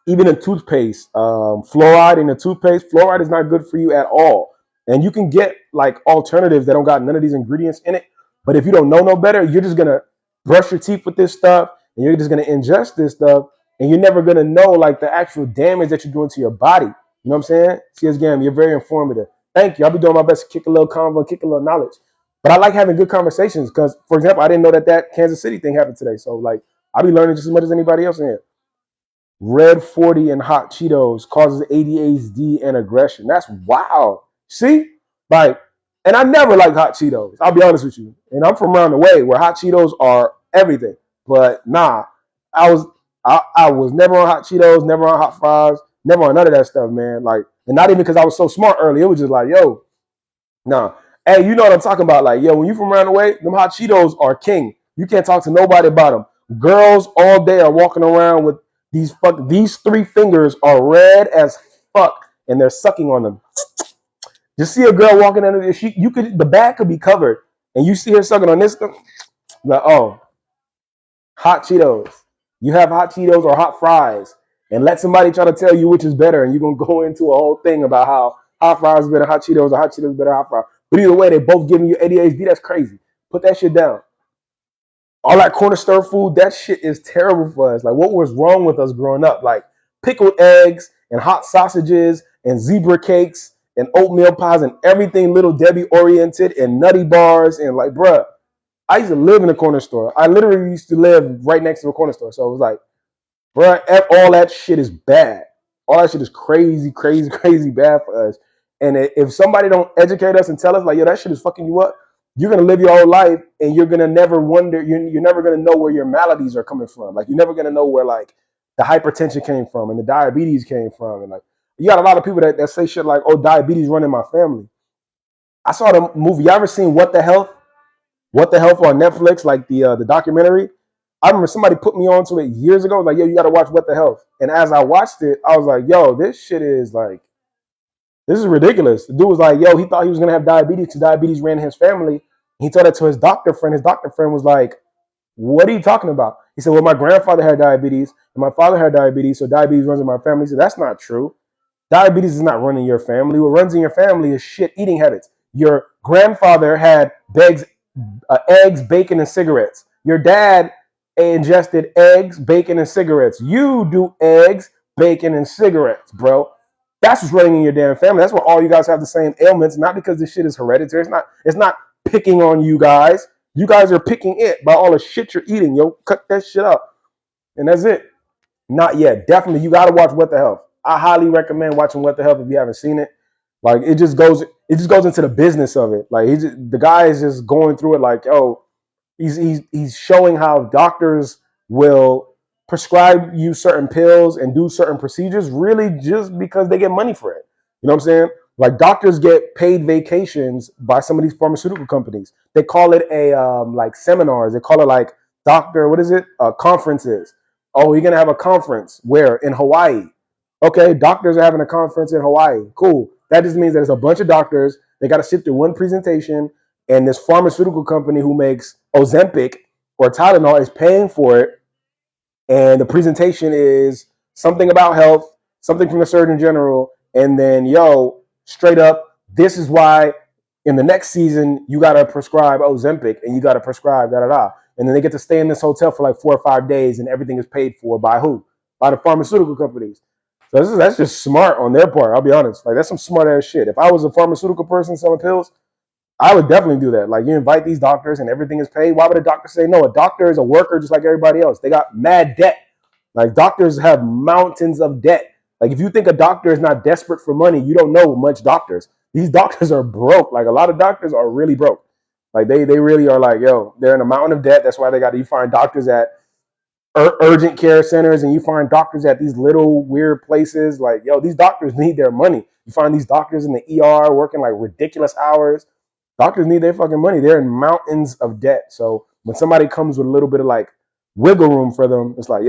Speaker 1: even in toothpaste, fluoride in the toothpaste, fluoride is not good for you at all. And you can get like alternatives that don't got none of these ingredients in it. But if you don't know no better, you're just gonna brush your teeth with this stuff and you're just gonna ingest this stuff, and you're never gonna know like the actual damage that you're doing to your body. You know what I'm saying? CS Gam, you're very informative. Thank you. I'll be doing my best to kick a little convo, kick a little knowledge. But I like having good conversations because, for example, I didn't know that Kansas City thing happened today. So like, I'll be learning just as much as anybody else in here. Red 40 and hot Cheetos causes ADHD and aggression. That's wow. See? Like, and I never liked hot Cheetos. I'll be honest with you. And I'm from around the way where hot Cheetos are everything. But nah, I was never on hot Cheetos, never on hot fries, never on none of that stuff, man. Like, and not even because I was so smart early. It was just like, yo, nah. Hey, you know what I'm talking about? Like, yo, when you from around the way, them hot Cheetos are king. You can't talk to nobody about them. Girls all day are walking around with these three fingers are red as fuck, and they're sucking on them. You see a girl walking under there, the bag could be covered, and you see her sucking on this thing. Like, oh, hot Cheetos. You have hot Cheetos or hot fries, and let somebody try to tell you which is better, and you're gonna go into a whole thing about how hot fries is better, hot Cheetos, or hot Cheetos is better, hot fries. But either way, they both giving you ADHD. That's crazy. Put that shit down. All that corner store food, that shit is terrible for us. Like, what was wrong with us growing up? Like, pickled eggs and hot sausages and zebra cakes and oatmeal pies and everything Little Debbie oriented and nutty bars and like, bruh, I used to live in a corner store. I literally used to live right next to a corner store. So it was like, bruh, all that shit is bad. All that shit is crazy, crazy, crazy bad for us. And if somebody don't educate us and tell us like, yo, that shit is fucking you up, you're gonna live your whole life and you're gonna never wonder. You're never gonna know where your maladies are coming from. Like, you're never gonna know where like the hypertension came from and the diabetes came from. And like, you got a lot of people that say shit like, oh, diabetes running my family. I saw the movie. You ever seen What the Health? What the Health on Netflix, like the documentary. I remember somebody put me onto it years ago. Like, yo, you got to watch What the Health. And as I watched it, I was like, yo, this shit is like, this is ridiculous. The dude was like, yo, he thought he was gonna have diabetes because diabetes ran in his family. He told that to his doctor friend. His doctor friend was like, what are you talking about? He said, well, my grandfather had diabetes and my father had diabetes, so diabetes runs in my family. He said, that's not true. Diabetes is not running your family. What runs in your family is shit eating habits. Your grandfather had eggs, bacon, and cigarettes. Your dad ingested eggs, bacon, and cigarettes. You do eggs, bacon, and cigarettes, bro. That's what's running in your damn family. That's why all you guys have the same ailments. Not because this shit is hereditary. It's not picking on you guys. You guys are picking it by all the shit you're eating. Yo, cut that shit up. And that's it. Not yet. Definitely, you gotta watch What the Health. I highly recommend watching What the Health if you haven't seen it. Like it just goes into the business of it. Like the guy is just going through it like, oh, he's showing how doctors will prescribe you certain pills and do certain procedures really just because they get money for it. You know what I'm saying? Like doctors get paid vacations by some of these pharmaceutical companies. They call it a like seminars. They call it like doctor, what is it? Conferences. Oh, you're gonna have a conference where in Hawaii. Okay, doctors are having a conference in Hawaii. Cool. That just means that there's a bunch of doctors. They got to sit through one presentation, and this pharmaceutical company who makes Ozempic or Tylenol is paying for it. And the presentation is something about health, something from the Surgeon General, and then straight up, this is why in the next season you gotta prescribe Ozempic and you gotta prescribe da da da. And then they get to stay in this hotel for like 4 or 5 days, and everything is paid for by who? By the pharmaceutical companies. So that's just smart on their part. I'll be honest. Like that's some smart ass shit. If I was a pharmaceutical person selling pills, I would definitely do that. Like you invite these doctors and everything is paid. Why would a doctor say no? A doctor is a worker just like everybody else. They got mad debt. Like doctors have mountains of debt. Like if you think a doctor is not desperate for money, you don't know much doctors. These doctors are broke. Like a lot of doctors are really broke. Like they really are like, they're in a mountain of debt. That's why you find doctors at urgent care centers and you find doctors at these little weird places. Like, these doctors need their money. You find these doctors in the ER working like ridiculous hours. Doctors need their fucking money. They're in mountains of debt. So when somebody comes with a little bit of like wiggle room for them, it's like,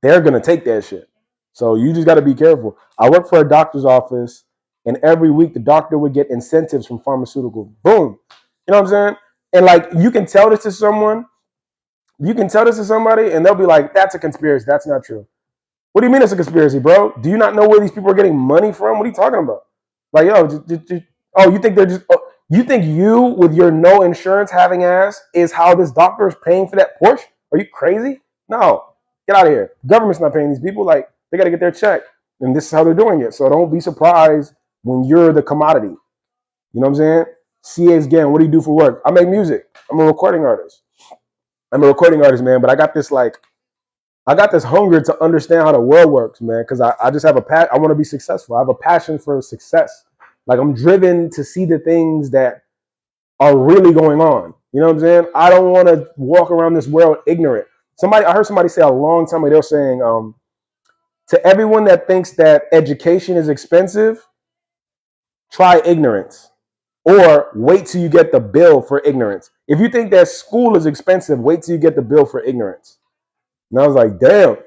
Speaker 1: they're gonna take that shit. So you just gotta be careful. I work for a doctor's office, and every week the doctor would get incentives from pharmaceutical. Boom. You know what I'm saying? And like you can tell this to someone, and they'll be like, that's a conspiracy. That's not true. What do you mean it's a conspiracy, bro? Do you not know where these people are getting money from? What are you talking about? Like, you think they're just, you think you with your no insurance having ass is how this doctor is paying for that Porsche? Are you crazy? No, get out of here. The government's not paying these people. Like, they got to get their check. And this is how they're doing it. So don't be surprised when you're the commodity. You know what I'm saying? CA's again, what do you do for work? I make music. I'm a recording artist. Man, but I got this hunger to understand how the world works, man, because I just have I want to be successful. I have a passion for success. Like I'm driven to see the things that are really going on. You know what I'm saying? I don't want to walk around this world ignorant. I heard somebody say a long time ago, they were saying, to everyone that thinks that education is expensive, try ignorance. Or wait till you get the bill for ignorance. If you think that school is expensive, wait till you get the bill for ignorance. And I was like, damn.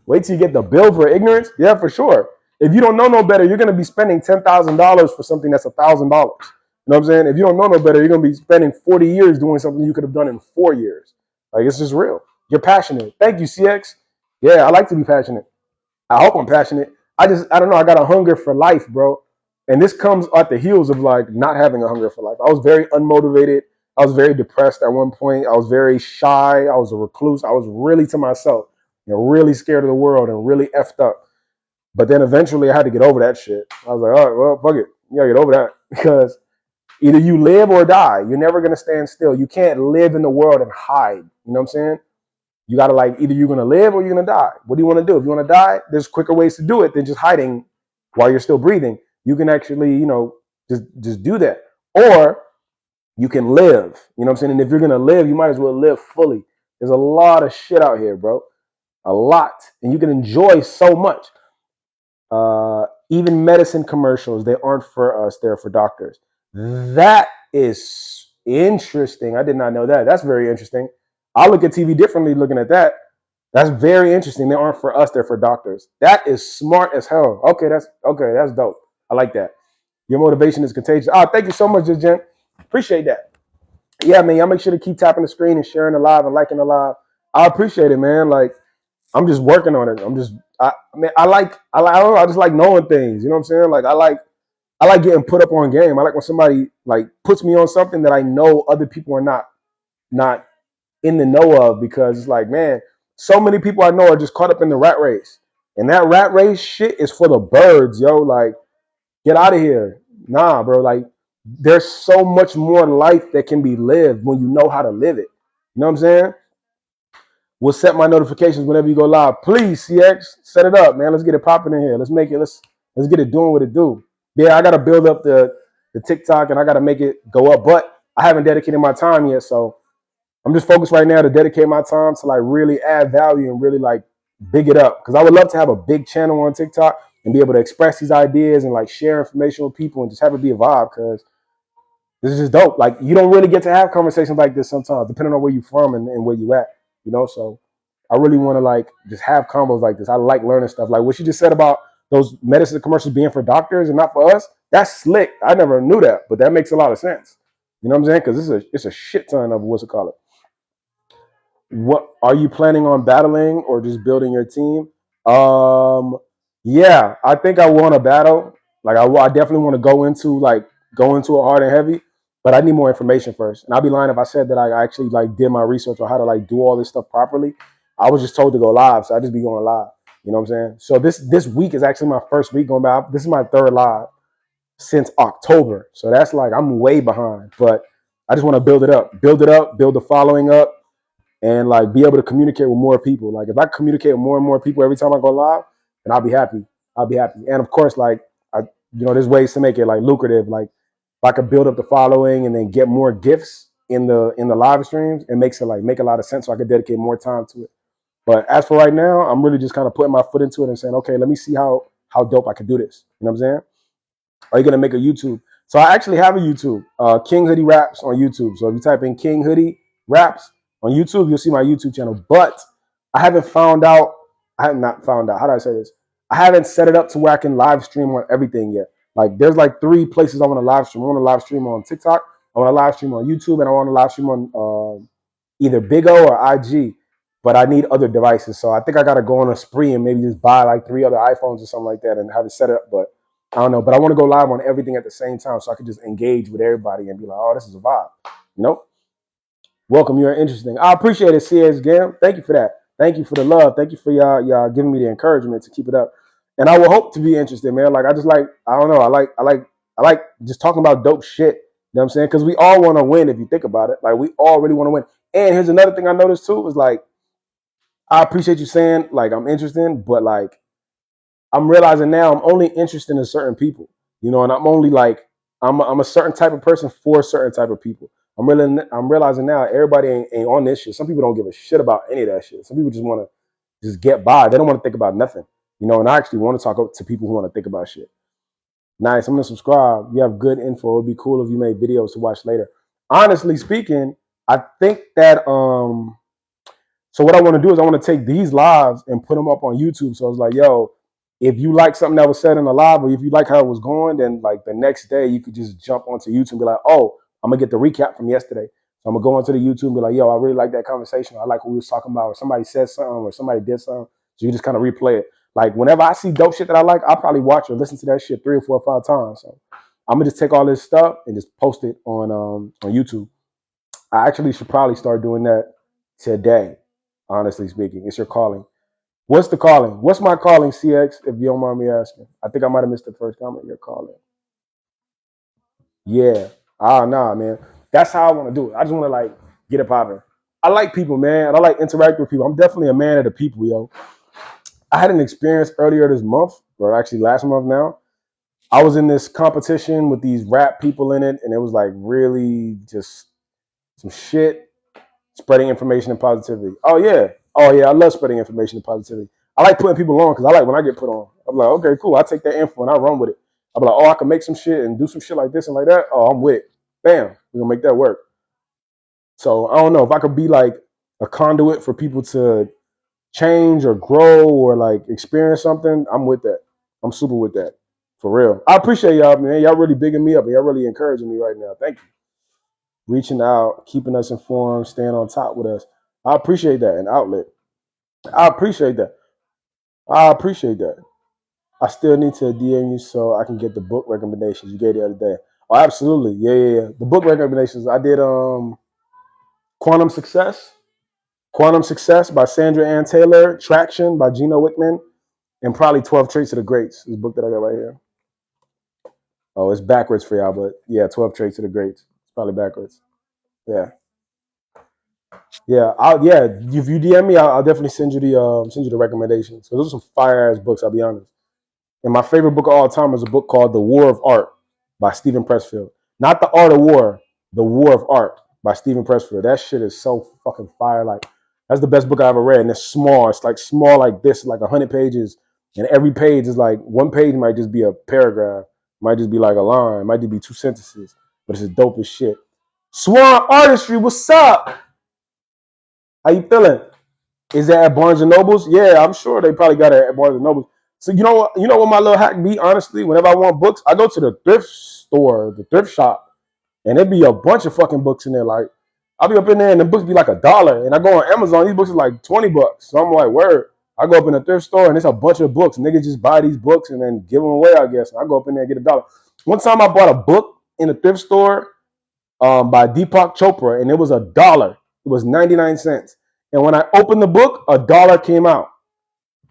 Speaker 1: Wait till you get the bill for ignorance? Yeah, for sure. If you don't know no better, you're going to be spending $10,000 for something that's $1,000. You know what I'm saying? If you don't know no better, you're going to be spending 40 years doing something you could have done in 4 years. Like, it's just real. You're passionate. Thank you, CX. Yeah, I like to be passionate. I hope I'm passionate. I don't know. I got a hunger for life, bro. And this comes at the heels of like not having a hunger for life. I was very unmotivated. I was very depressed at one point. I was very shy. I was a recluse. I was really to myself, really scared of the world and really effed up. But then eventually I had to get over that shit. I was like, all right, well, fuck it. You gotta get over that because either you live or die. You're never gonna stand still. You can't live in the world and hide. You know what I'm saying? You gotta either you're gonna live or you're gonna die. What do you want to do? If you want to die, there's quicker ways to do it than just hiding while you're still breathing. You can actually, just do that. Or you can live. You know what I'm saying? And if you're gonna live, you might as well live fully. There's a lot of shit out here, bro. A lot. And you can enjoy so much. Even medicine commercials, they aren't for us, they're for doctors. That is interesting. I did not know that. That's very interesting. I look at TV differently looking at that. That's very interesting. They aren't for us, they're for doctors. That is smart as hell. Okay, that's dope. I like that. Your motivation is contagious. Thank you so much, Jen. Appreciate that. Yeah, man, y'all make sure to keep tapping the screen and sharing the live and liking the live. I appreciate it, man. Like, I'm just working on it. I don't know, I just like knowing things. You know what I'm saying? Like, I like getting put up on game. I like when somebody like puts me on something that I know other people are not in the know of, because it's like, man, so many people I know are just caught up in the rat race. And that rat race shit is for the birds, yo. Like, get out of here. Nah, bro. Like, there's so much more life that can be lived when you know how to live it. You know what I'm saying? We'll set my notifications whenever you go live. Please, CX, set it up, man. Let's get it popping in here. Let's make it. Let's get it doing what it do. Yeah, I gotta build up the TikTok and I gotta make it go up, but I haven't dedicated my time yet, so I'm just focused right now to dedicate my time to like really add value and really like big it up. Because I would love to have a big channel on TikTok and be able to express these ideas and like share information with people and just have it be a vibe. Because this is just dope. Like, you don't really get to have conversations like this sometimes, depending on where you're from and where you at. You know, so I really want to like just have combos like this. I like learning stuff. Like what you just said about those medicine commercials being for doctors and not for us. That's slick. I never knew that, but that makes a lot of sense. You know what I'm saying? Because it's a shit ton of what's it called. What are you planning on battling or just building your team? Um, yeah, I think I want to battle. Like I definitely want to go into it hard and heavy, but I need more information first. And I'd be lying if I said that I actually like did my research on how to like do all this stuff properly. I was just told to go live, so I just be going live. You know what I'm saying? So this week is actually my first week going back. This is my third live since October, so that's like I'm way behind. But I just want to build it up, build the following up, and like be able to communicate with more people. Like if I communicate with more and more people every time I go live, then I'll be happy. I'll be happy. And of course, like there's ways to make it like lucrative. Like if I could build up the following and then get more gifts in the live streams, it makes it like make a lot of sense. So I could dedicate more time to it. But as for right now, I'm really just kind of putting my foot into it and saying, okay, let me see how dope I can do this. You know what I'm saying? Are you gonna make a YouTube? So I actually have a YouTube, King Hoodie Raps on YouTube. So if you type in King Hoodie Raps on YouTube, you'll see my YouTube channel. But I haven't found out. I have not found out. How do I say this? I haven't set it up to where I can live stream on everything yet. Like there's like 3 places I want to live stream. I want to live stream on TikTok. I want to live stream on YouTube, and I want to live stream on either Big O or IG. But I need other devices, so I think I gotta go on a spree and maybe just buy like 3 other iPhones or something like that and have it set up. But I don't know, but I want to go live on everything at the same time so I can just engage with everybody and be like, oh, this is a vibe. Nope. Welcome, you're interesting. I appreciate it, CS Gam. Thank you for that. Thank you for the love. Thank you for y'all giving me the encouragement to keep it up. And I will hope to be interested, man. Like I just like, I don't know, I like just talking about dope shit. You know what I'm saying? Because we all want to win if you think about it. Like we all really want to win. And here's another thing I noticed too, is like, I appreciate you saying like I'm interested, but like I'm realizing now I'm only interested in certain people, you know, and I'm only like I'm a certain type of person for a certain type of people. I'm realizing now everybody ain't on this shit. Some people don't give a shit about any of that shit. Some people just want to just get by. They don't want to think about nothing, you know. And I actually want to talk to people who want to think about shit. Nice. I'm gonna subscribe. You have good info. It'd be cool if you made videos to watch later. Honestly speaking, I think that so what I want to do is I want to take these lives and put them up on YouTube. So I was like, yo, if you like something that was said in the live, or if you like how it was going, then like the next day you could just jump onto YouTube and be like, oh, I'm gonna get the recap from yesterday. So I'm gonna go onto the YouTube and be like, yo, I really like that conversation. I like what we was talking about, or somebody said something, or somebody did something. So you just kind of replay it. Like whenever I see dope shit that I like, I'll probably watch or listen to that shit 3 or 4 or 5 times. So I'm gonna just take all this stuff and just post it on YouTube. I actually should probably start doing that today. Honestly speaking, it's your calling. What's the calling? What's my calling, CX, if you don't mind me asking? I think I might have missed the first comment. Your calling. Yeah. Nah, man. That's how I want to do it. I just want to like get it popping. I like people, man. And I like interacting with people. I'm definitely a man of the people, yo. I had an experience earlier this month, or actually last month now. I was in this competition with these rap people in it, and it was like really just some shit. Spreading information and positivity. Oh yeah. I love spreading information and positivity. I like putting people on because I like when I get put on. I'm like, okay, cool. I take that info and I run with it. I'm like, oh, I can make some shit and do some shit like this and like that. Oh, I'm with it. Bam, we're gonna make that work. So I don't know if I could be like a conduit for people to change or grow or like experience something. I'm with that. I'm super with that For real. I appreciate y'all, man. Y'all really bigging me up and y'all really encouraging me right now. Thank you. Reaching out, keeping us informed, staying on top with us. I appreciate that. An outlet. I appreciate that. I appreciate that. I still need to DM you so I can get the book recommendations you gave the other day. Oh, absolutely. Yeah. The book recommendations. I did Quantum Success. Quantum Success by Sandra Ann Taylor. Traction by Gino Wickman. And probably 12 Traits of the Greats. This book that I got right here. Oh, it's backwards for y'all, but yeah, 12 Traits of the Greats. It's probably backwards. Yeah. Yeah. If you DM me, I'll definitely send you the recommendations. So those are some fire ass books. I'll be honest. And my favorite book of all time is a book called The War of Art by Stephen Pressfield. Not The Art of War, The War of Art by Stephen Pressfield. That shit is so fucking fire. Like, that's the best book I ever read. And it's small. It's like small like this, like 100 pages. And every page is like, one page might just be a paragraph. Might just be like a line. Might just be 2 sentences. But it's as dope as shit. Swan Artistry, what's up? How you feeling? Is that at Barnes and Nobles? Yeah, I'm sure they probably got it at Barnes and Nobles. So you know what? You know what my little hack be? Honestly, whenever I want books, I go to the thrift store, the thrift shop, and there be a bunch of fucking books in there. Like I'll be up in there, and the books be like $1, and I go on Amazon. These books are like $20. So I'm like, word. I go up in the thrift store, and it's a bunch of books. Niggas just buy these books and then give them away. I guess. And I go up in there and get $1. One time I bought a book in the thrift store by Deepak Chopra, and it was $1. It was 99 cents. And when I opened the book, $1 came out.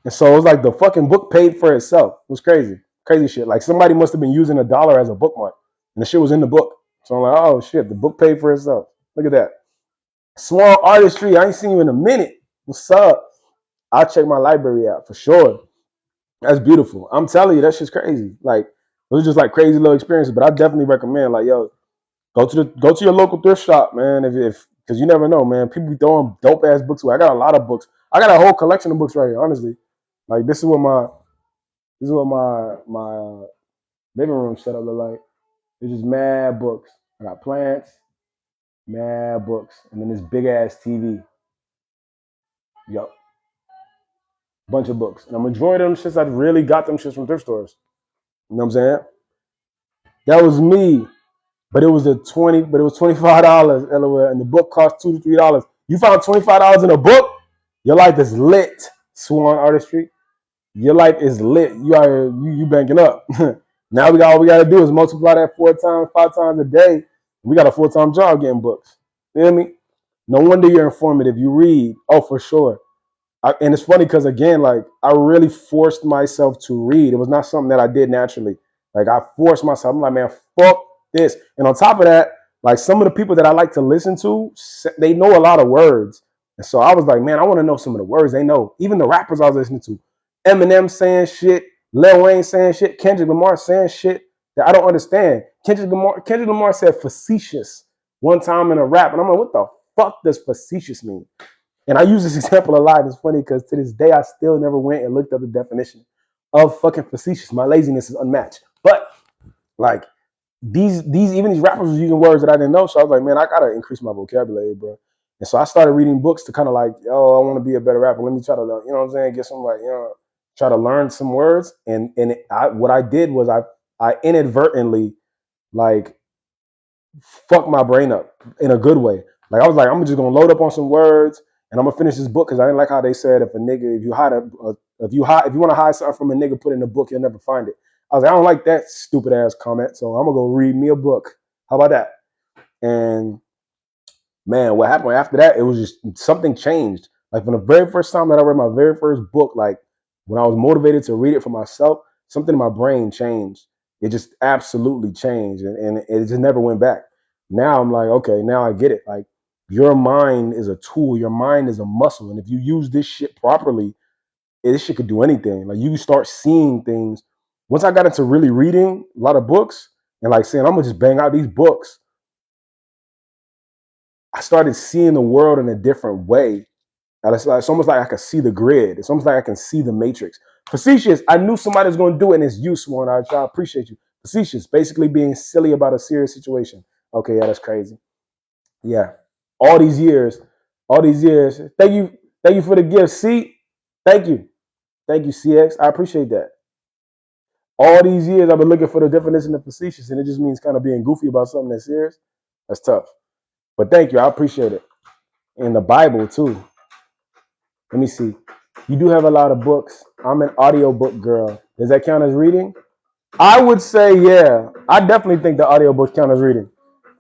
Speaker 1: And so it was like the fucking book paid for itself. It was crazy. Crazy shit. Like somebody must have been using $1 as a bookmark. And the shit was in the book. So I'm like, oh shit, the book paid for itself. Look at that. Swan Artistry. I ain't seen you in a minute. What's up? I'll check my library out for sure. That's beautiful. I'm telling you, that shit's crazy. Like, it was just like crazy little experiences. But I definitely recommend, like, yo, go to your local thrift shop, man. If because you never know, man. People be throwing dope ass books away. I got a lot of books. I got a whole collection of books right here, honestly. Like this is what my living room setup look like. It's just mad books. I got plants, mad books, and then this big ass TV. Yup, bunch of books. And a majority of them shits I really got them shits from thrift stores. You know what I'm saying? That was me. But it was $25, LOL, and the book cost $2 to $3. You found $25 in a book? Your life is lit, Swan Artistry. Your life is lit. You banking up. Now all we gotta do is multiply that 4 times, 5 times a day. We got a full-time job getting books. You know what I mean? No wonder you're informative. You read. Oh, for sure. And it's funny because again, like I really forced myself to read. It was not something that I did naturally. Like I forced myself. I'm like, man, fuck this. And on top of that, like some of the people that I like to listen to, they know a lot of words. And so I was like, man, I want to know some of the words they know. Even the rappers I was listening to, Eminem saying shit, Lil Wayne saying shit, Kendrick Lamar saying shit that I don't understand. Kendrick Lamar said facetious one time in a rap, and I'm like, what the fuck does facetious mean? And I use this example a lot. It's funny because to this day, I still never went and looked up the definition of fucking facetious. My laziness is unmatched. But like these rappers was using words that I didn't know. So I was like, man, I gotta increase my vocabulary, bro. And so I started reading books to kind of like, oh, I want to be a better rapper. Let me try to, you know what I'm saying, get some like, try to learn some words. And what I did was I inadvertently like fuck my brain up in a good way. Like I was like, I'm just gonna load up on some words and I'm gonna finish this book because I didn't like how they said if you want to hide something from a nigga, put it in a book, you'll never find it. I was like, I don't like that stupid ass comment, so I'm gonna go read me a book. How about that? And man, what happened after that? It was just something changed. Like from the very first time that I read my very first book, like when I was motivated to read it for myself, something in my brain changed. It just absolutely changed, and it just never went back. Now I'm like, okay, now I get it. Like your mind is a tool, your mind is a muscle, and if you use this shit properly, this shit could do anything. Like you start seeing things. Once I got into really reading a lot of books and like saying, I'm gonna just bang out these books, I started seeing the world in a different way. It's almost like I can see the grid. It's almost like I can see the matrix. Facetious, I knew somebody was going to do it, and it's you, Swan. I appreciate you. Facetious, basically being silly about a serious situation. Okay, yeah, that's crazy. Yeah, all these years. Thank you for the gift. See, thank you, CX. I appreciate that. All these years I've been looking for the definition of facetious, and it just means kind of being goofy about something that's serious. That's tough. But thank you. I appreciate it. And the Bible too. Let me see. You do have a lot of books. I'm an audiobook girl. Does that count as reading? I would say, yeah. I definitely think the audiobooks count as reading.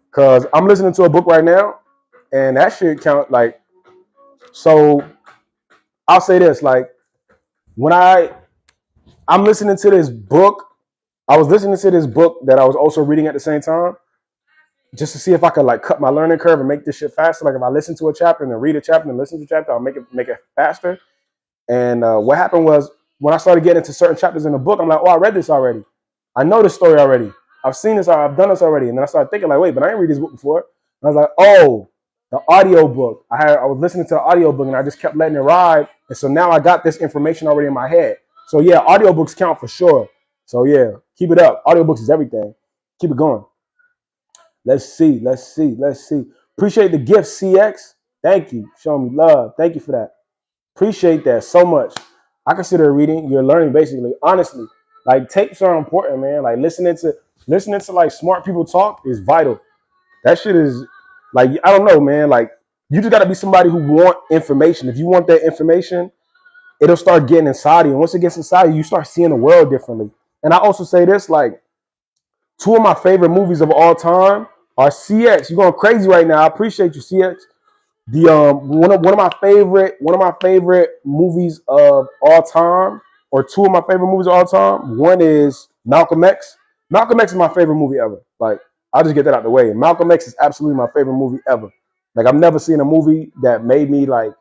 Speaker 1: Because I'm listening to a book right now, and that shit count like, so I'll say this, like, when I'm listening to this book, I was listening to this book that I was also reading at the same time, just to see if I could like cut my learning curve and make this shit faster. Like if I listen to a chapter and then read a chapter and listen to a chapter, I'll make it faster. And what happened was when I started getting into certain chapters in the book, I'm like, oh, I read this already. I know this story already. I've seen this. I've done this already. And then I started thinking like, wait, but I didn't read this book before. And I was like, oh, the audio book. I was listening to the audio book and I just kept letting it ride. And so now I got this information already in my head. So yeah, audiobooks count for sure. So yeah, keep it up. Audiobooks is everything. Keep it going. Let's see. Appreciate the gift, CX. Thank you. Showing me love. Thank you for that. Appreciate that so much. I consider reading. You're learning basically. Honestly, like tapes are important, man. Like listening to like smart people talk is vital. That shit is like I don't know, man. Like you just gotta be somebody who want information. If you want that information, it'll start getting inside you. And once it gets inside you, you start seeing the world differently. And I also say this, like two of my favorite movies of all time are CX. You're going crazy right now. I appreciate you, CX. The one of my favorite movies of all time, or two of my favorite movies of all time. One is Malcolm X. Malcolm X is my favorite movie ever. Like I'll just get that out of the way. Malcolm X is absolutely my favorite movie ever. Like I've never seen a movie that made me like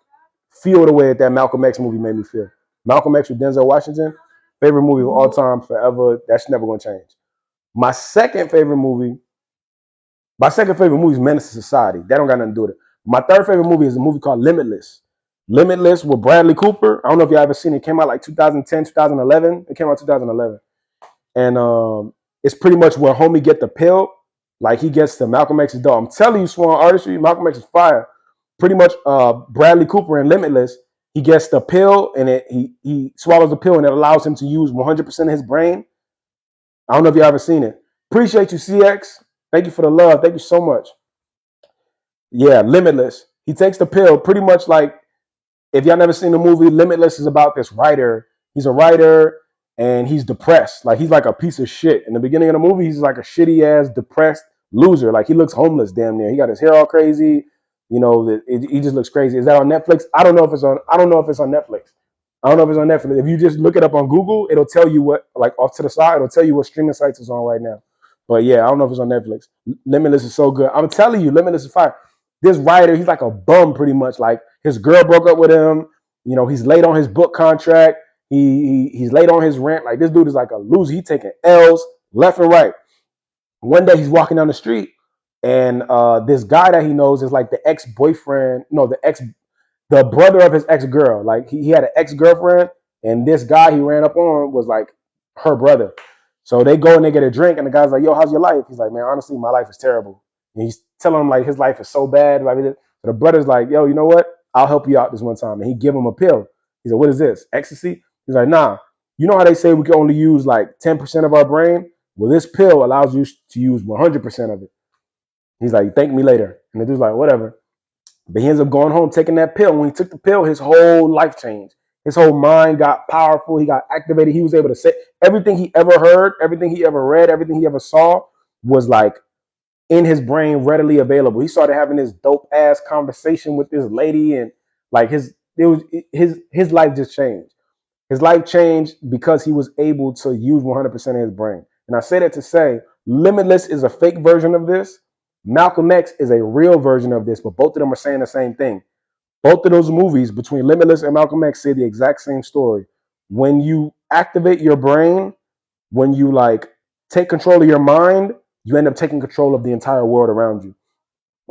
Speaker 1: feel the way that Malcolm X movie made me feel. Malcolm X with Denzel Washington, favorite movie of all time forever. That's never gonna change. My second favorite movie My second favorite movie is Menace to Society. That don't got nothing to do with it. My third favorite movie is a movie called Limitless. Limitless with Bradley Cooper. I don't know if you ever seen it. It came out like 2010, 2011. It came out 2011. And it's pretty much where homie get the pill. Like he gets the Malcolm X's dog. I'm telling you, Swan Artistry, Malcolm X is fire. Pretty much Bradley Cooper in Limitless, he gets the pill and he swallows the pill and it allows him to use 100% of his brain. I don't know if you ever seen it. Appreciate you, CX. Thank you for the love. Thank you so much. Yeah, Limitless. He takes the pill pretty much like if y'all never seen the movie, Limitless is about this writer. He's a writer and he's depressed. Like he's like a piece of shit. In the beginning of the movie, he's like a shitty ass, depressed loser. Like he looks homeless damn near. He got his hair all crazy. You know, he just looks crazy. Is that on Netflix? I don't know if it's on. I don't know if it's on Netflix. I don't know if it's on Netflix. If you just look it up on Google, it'll tell you what, like off to the side, it'll tell you what streaming sites it's on right now. But yeah, I don't know if it's on Netflix. Limitless is so good. I'm telling you, Limitless is fire. This writer, he's like a bum pretty much. Like his girl broke up with him. You know, he's late on his book contract. He's late on his rent. Like this dude is like a loser. He taking L's left and right. One day he's walking down the street, and this guy that he knows is like the ex-boyfriend. No, the brother of his ex-girl. Like he had an ex-girlfriend, and this guy he ran up on was like her brother. So they go and they get a drink, and the guy's like, "Yo, how's your life?" He's like, "Man, honestly, my life is terrible." And he's telling him like his life is so bad. Like, so the brother's like, "Yo, you know what? I'll help you out this one time." And he give him a pill. He's like, "What is this? Ecstasy?" He's like, "Nah. You know how they say we can only use like 10% of our brain? Well, this pill allows you to use 100% of it." He's like, "Thank me later." And the dude's like, "Whatever." But he ends up going home taking that pill. When he took the pill, his whole life changed. His whole mind got powerful. He got activated. He was able to say everything he ever heard, everything he ever read, everything he ever saw was like in his brain, readily available. He started having this dope ass conversation with this lady, and like his life just changed. His life changed because he was able to use 100% of his brain. And I say that to say, Limitless is a fake version of this. Malcolm X is a real version of this, but both of them are saying the same thing. Both of those movies between Limitless and Malcolm X say the exact same story. When you activate your brain, when you like take control of your mind, you end up taking control of the entire world around you.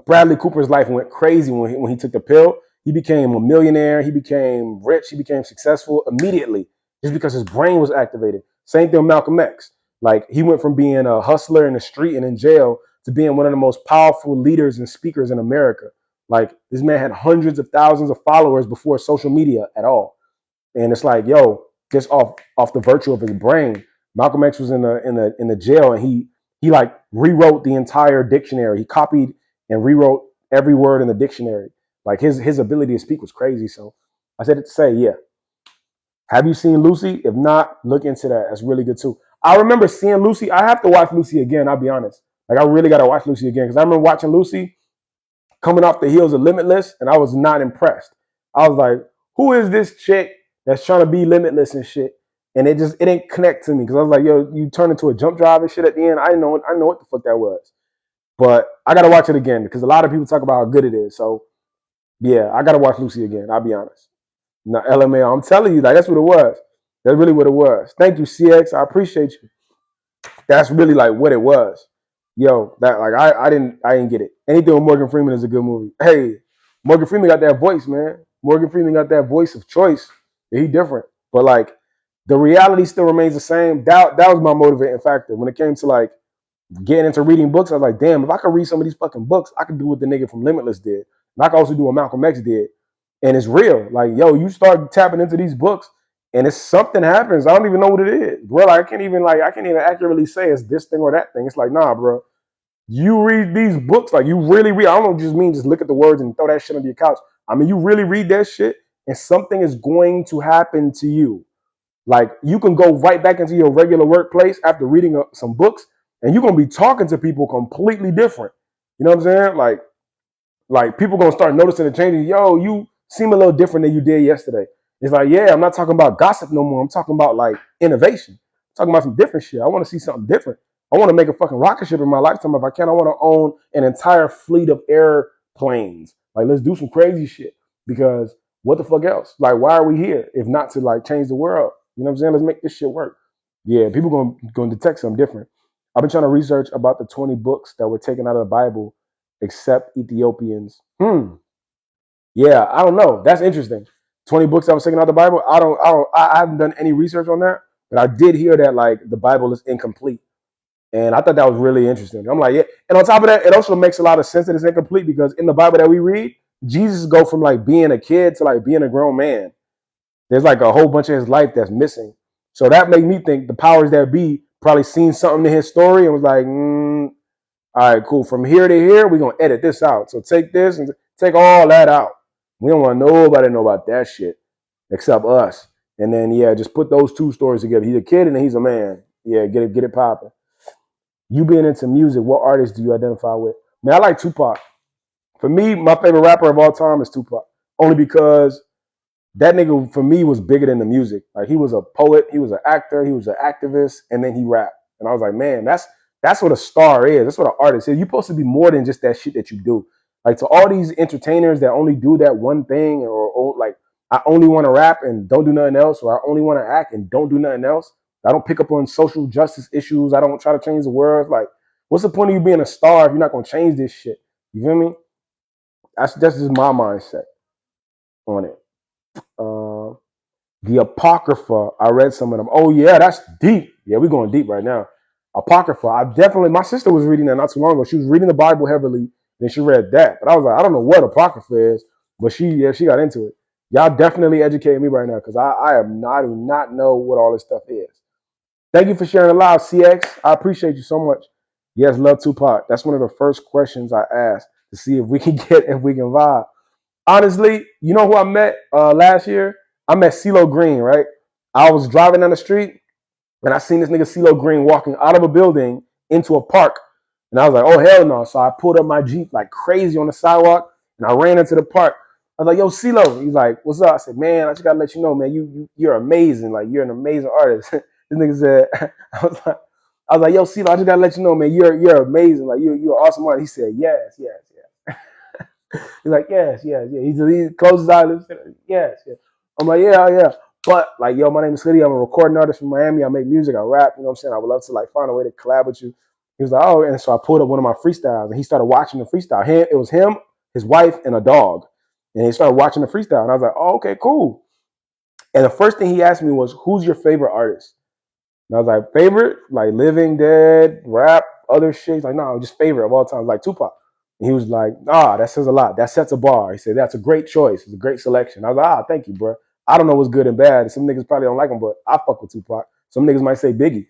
Speaker 1: Bradley Cooper's life went crazy when he took the pill. He became a millionaire. He became rich. He became successful immediately just because his brain was activated. Same thing with Malcolm X. Like he went from being a hustler in the street and in jail to being one of the most powerful leaders and speakers in America. Like this man had hundreds of thousands of followers before social media at all. And it's like, yo, just off the virtue of his brain. Malcolm X was in the jail, and he like rewrote the entire dictionary. He copied and rewrote every word in the dictionary. Like his ability to speak was crazy. So I said it to say, yeah. Have you seen Lucy? If not, look into that. That's really good too. I remember seeing Lucy. I have to watch Lucy again. I'll be honest. Like I really got to watch Lucy again because I remember watching Lucy coming off the heels of Limitless, and I was not impressed. I was like, who is this chick that's trying to be limitless and shit? And it didn't connect to me because I was like, yo, you turned into a jump drive and shit at the end. I know what the fuck that was. But I gotta watch it again because a lot of people talk about how good it is. So yeah, I gotta watch Lucy again. I'll be honest. No, LMAO, I'm telling you, like that's what it was. That's really what it was. Thank you, CX. I appreciate you. That's really like what it was. Yo, that like I didn't get it. Anything with Morgan Freeman is a good movie. Hey, Morgan Freeman got that voice, man. Morgan Freeman got that voice of choice. Yeah, he different. But like the reality still remains the same. That was my motivating factor. When it came to like getting into reading books, I was like, damn, if I could read some of these fucking books, I could do what the nigga from Limitless did. And I could also do what Malcolm X did. And it's real. Like, yo, you start tapping into these books and it's something happens. I don't even know what it is. Bro, like, I can't even accurately say it's this thing or that thing. It's like, nah, bro. You read these books, like you really read. I don't just mean just look at the words and throw that shit under your couch. I mean, you really read that shit and something is going to happen to you. Like you can go right back into your regular workplace after reading some books and you're going to be talking to people completely different. You know what I'm saying? Like people gonna start noticing the changes. Yo, you seem a little different than you did yesterday. It's like, yeah, I'm not talking about gossip no more. I'm talking about like innovation. I'm talking about some different shit. I want to see something different. I want to make a fucking rocket ship in my lifetime. If I can, I want to own an entire fleet of airplanes. Like, let's do some crazy shit. Because what the fuck else? Like, why are we here if not to like change the world? You know what I'm saying? Let's make this shit work. Yeah, people gonna detect something different. I've been trying to research about the 20 books that were taken out of the Bible except Ethiopians. Yeah, I don't know. That's interesting. 20 books that was taken out of the Bible. I haven't done any research on that, but I did hear that like the Bible is incomplete. And I thought that was really interesting. I'm like, yeah. And on top of that, it also makes a lot of sense that it's incomplete because in the Bible that we read, Jesus go from like being a kid to like being a grown man. There's like a whole bunch of his life that's missing. So that made me think the powers that be probably seen something in his story and was like, all right, cool. From here to here, we're going to edit this out. So take this and take all that out. We don't want nobody to know about that shit except us. And then, yeah, just put those two stories together. He's a kid and he's a man. Yeah, get it popping. You being into music, what artists do you identify with? Man, I like Tupac. For me, my favorite rapper of all time is Tupac. Only because that nigga for me was bigger than the music. Like he was a poet, he was an actor, he was an activist, and then he rapped. And I was like, man, that's what a star is. That's what an artist is. You're supposed to be more than just that shit that you do. Like to all these entertainers that only do that one thing, or like I only want to rap and don't do nothing else, or I only want to act and don't do nothing else. I don't pick up on social justice issues. I don't try to change the world. Like, what's the point of you being a star if you're not gonna change this shit? You feel me? That's just my mindset on it. Uh, the Apocrypha, I read some of them. Oh yeah, that's deep. Yeah, we're going deep right now. Apocrypha, my sister was reading that not too long ago. She was reading the Bible heavily, then she read that. But I was like, I don't know what Apocrypha is, but she got into it. Y'all definitely educating me right now because I do not know what all this stuff is. Thank you for sharing it live, CX. I appreciate you so much. Yes, love Tupac. That's one of the first questions I asked to see if we can vibe. Honestly, you know who I met last year? I met CeeLo Green, right? I was driving down the street and I seen this nigga CeeLo Green walking out of a building into a park. And I was like, oh, hell no. So I pulled up my Jeep like crazy on the sidewalk and I ran into the park. I was like, yo, CeeLo. He's like, what's up? I said, man, I just got to let you know, man, you're amazing. Like, you're an amazing artist. This nigga said, I was like, yo, CeeLo, I just got to let you know, man, you're amazing. Like, you're an awesome artist. He said, yes, yes, yes. He's like, yes, yes, yeah. He closes his eyes. Yes, yes. I'm like, yeah, yeah. But like, yo, my name is Hoodie. I'm a recording artist from Miami. I make music. I rap. You know what I'm saying? I would love to like find a way to collab with you. He was like, oh, and so I pulled up one of my freestyles, and he started watching the freestyle. It was him, his wife, and a dog, and he started watching the freestyle. And I was like, oh, okay, cool. And the first thing he asked me was, who's your favorite artist? And I was like, favorite? Like living, dead, rap, other shit? He's like, no, just favorite of all time. Like Tupac. And he was like, that says a lot. That sets a bar. He said, that's a great choice. It's a great selection. I was like, thank you, bro. I don't know what's good and bad. Some niggas probably don't like him, but I fuck with Tupac. Some niggas might say Biggie.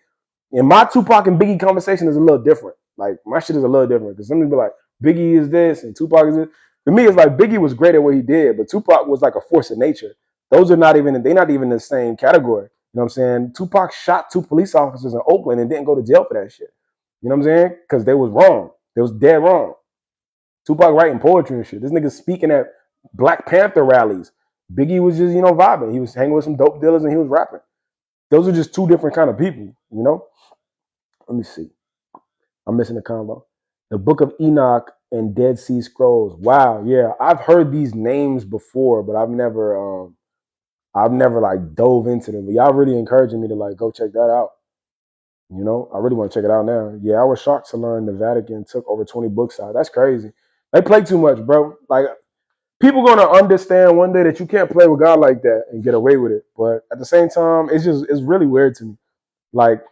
Speaker 1: And my Tupac and Biggie conversation is a little different. Like my shit is a little different because some people be like, Biggie is this and Tupac is this. For me, it's like Biggie was great at what he did, but Tupac was like a force of nature. Those are not even, they're not even in the same category. You know what I'm saying? Tupac shot 2 police officers in Oakland and didn't go to jail for that shit. You know what I'm saying? Because they was wrong. They was dead wrong. Tupac writing poetry and shit. This nigga speaking at Black Panther rallies. Biggie was just, vibing. He was hanging with some dope dealers and he was rapping. Those are just two different kind of people, you know? Let me see. I'm missing the combo. The Book of Enoch and Dead Sea Scrolls. Wow, yeah. I've heard these names before, but I've never like dove into them. But y'all really encouraging me to like go check that out. You know, I really want to check it out now. Yeah, I was shocked to learn the Vatican took over 20 books out. That's crazy. They play too much, bro. Like people gonna understand one day that you can't play with God like that and get away with it. But at the same time, it's really weird to me. Like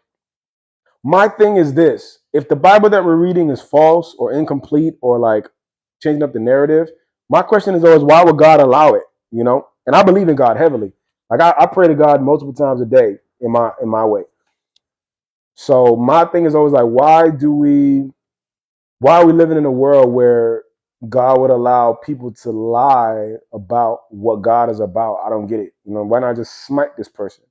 Speaker 1: my thing is this: if the Bible that we're reading is false or incomplete or like changing up the narrative, my question is always why would God allow it? You know, and I believe in God heavily. Like I pray to God multiple times a day in my way. So my thing is always like, why are we living in a world where God would allow people to lie about what God is about? I don't get it. You know, why not just smite this person?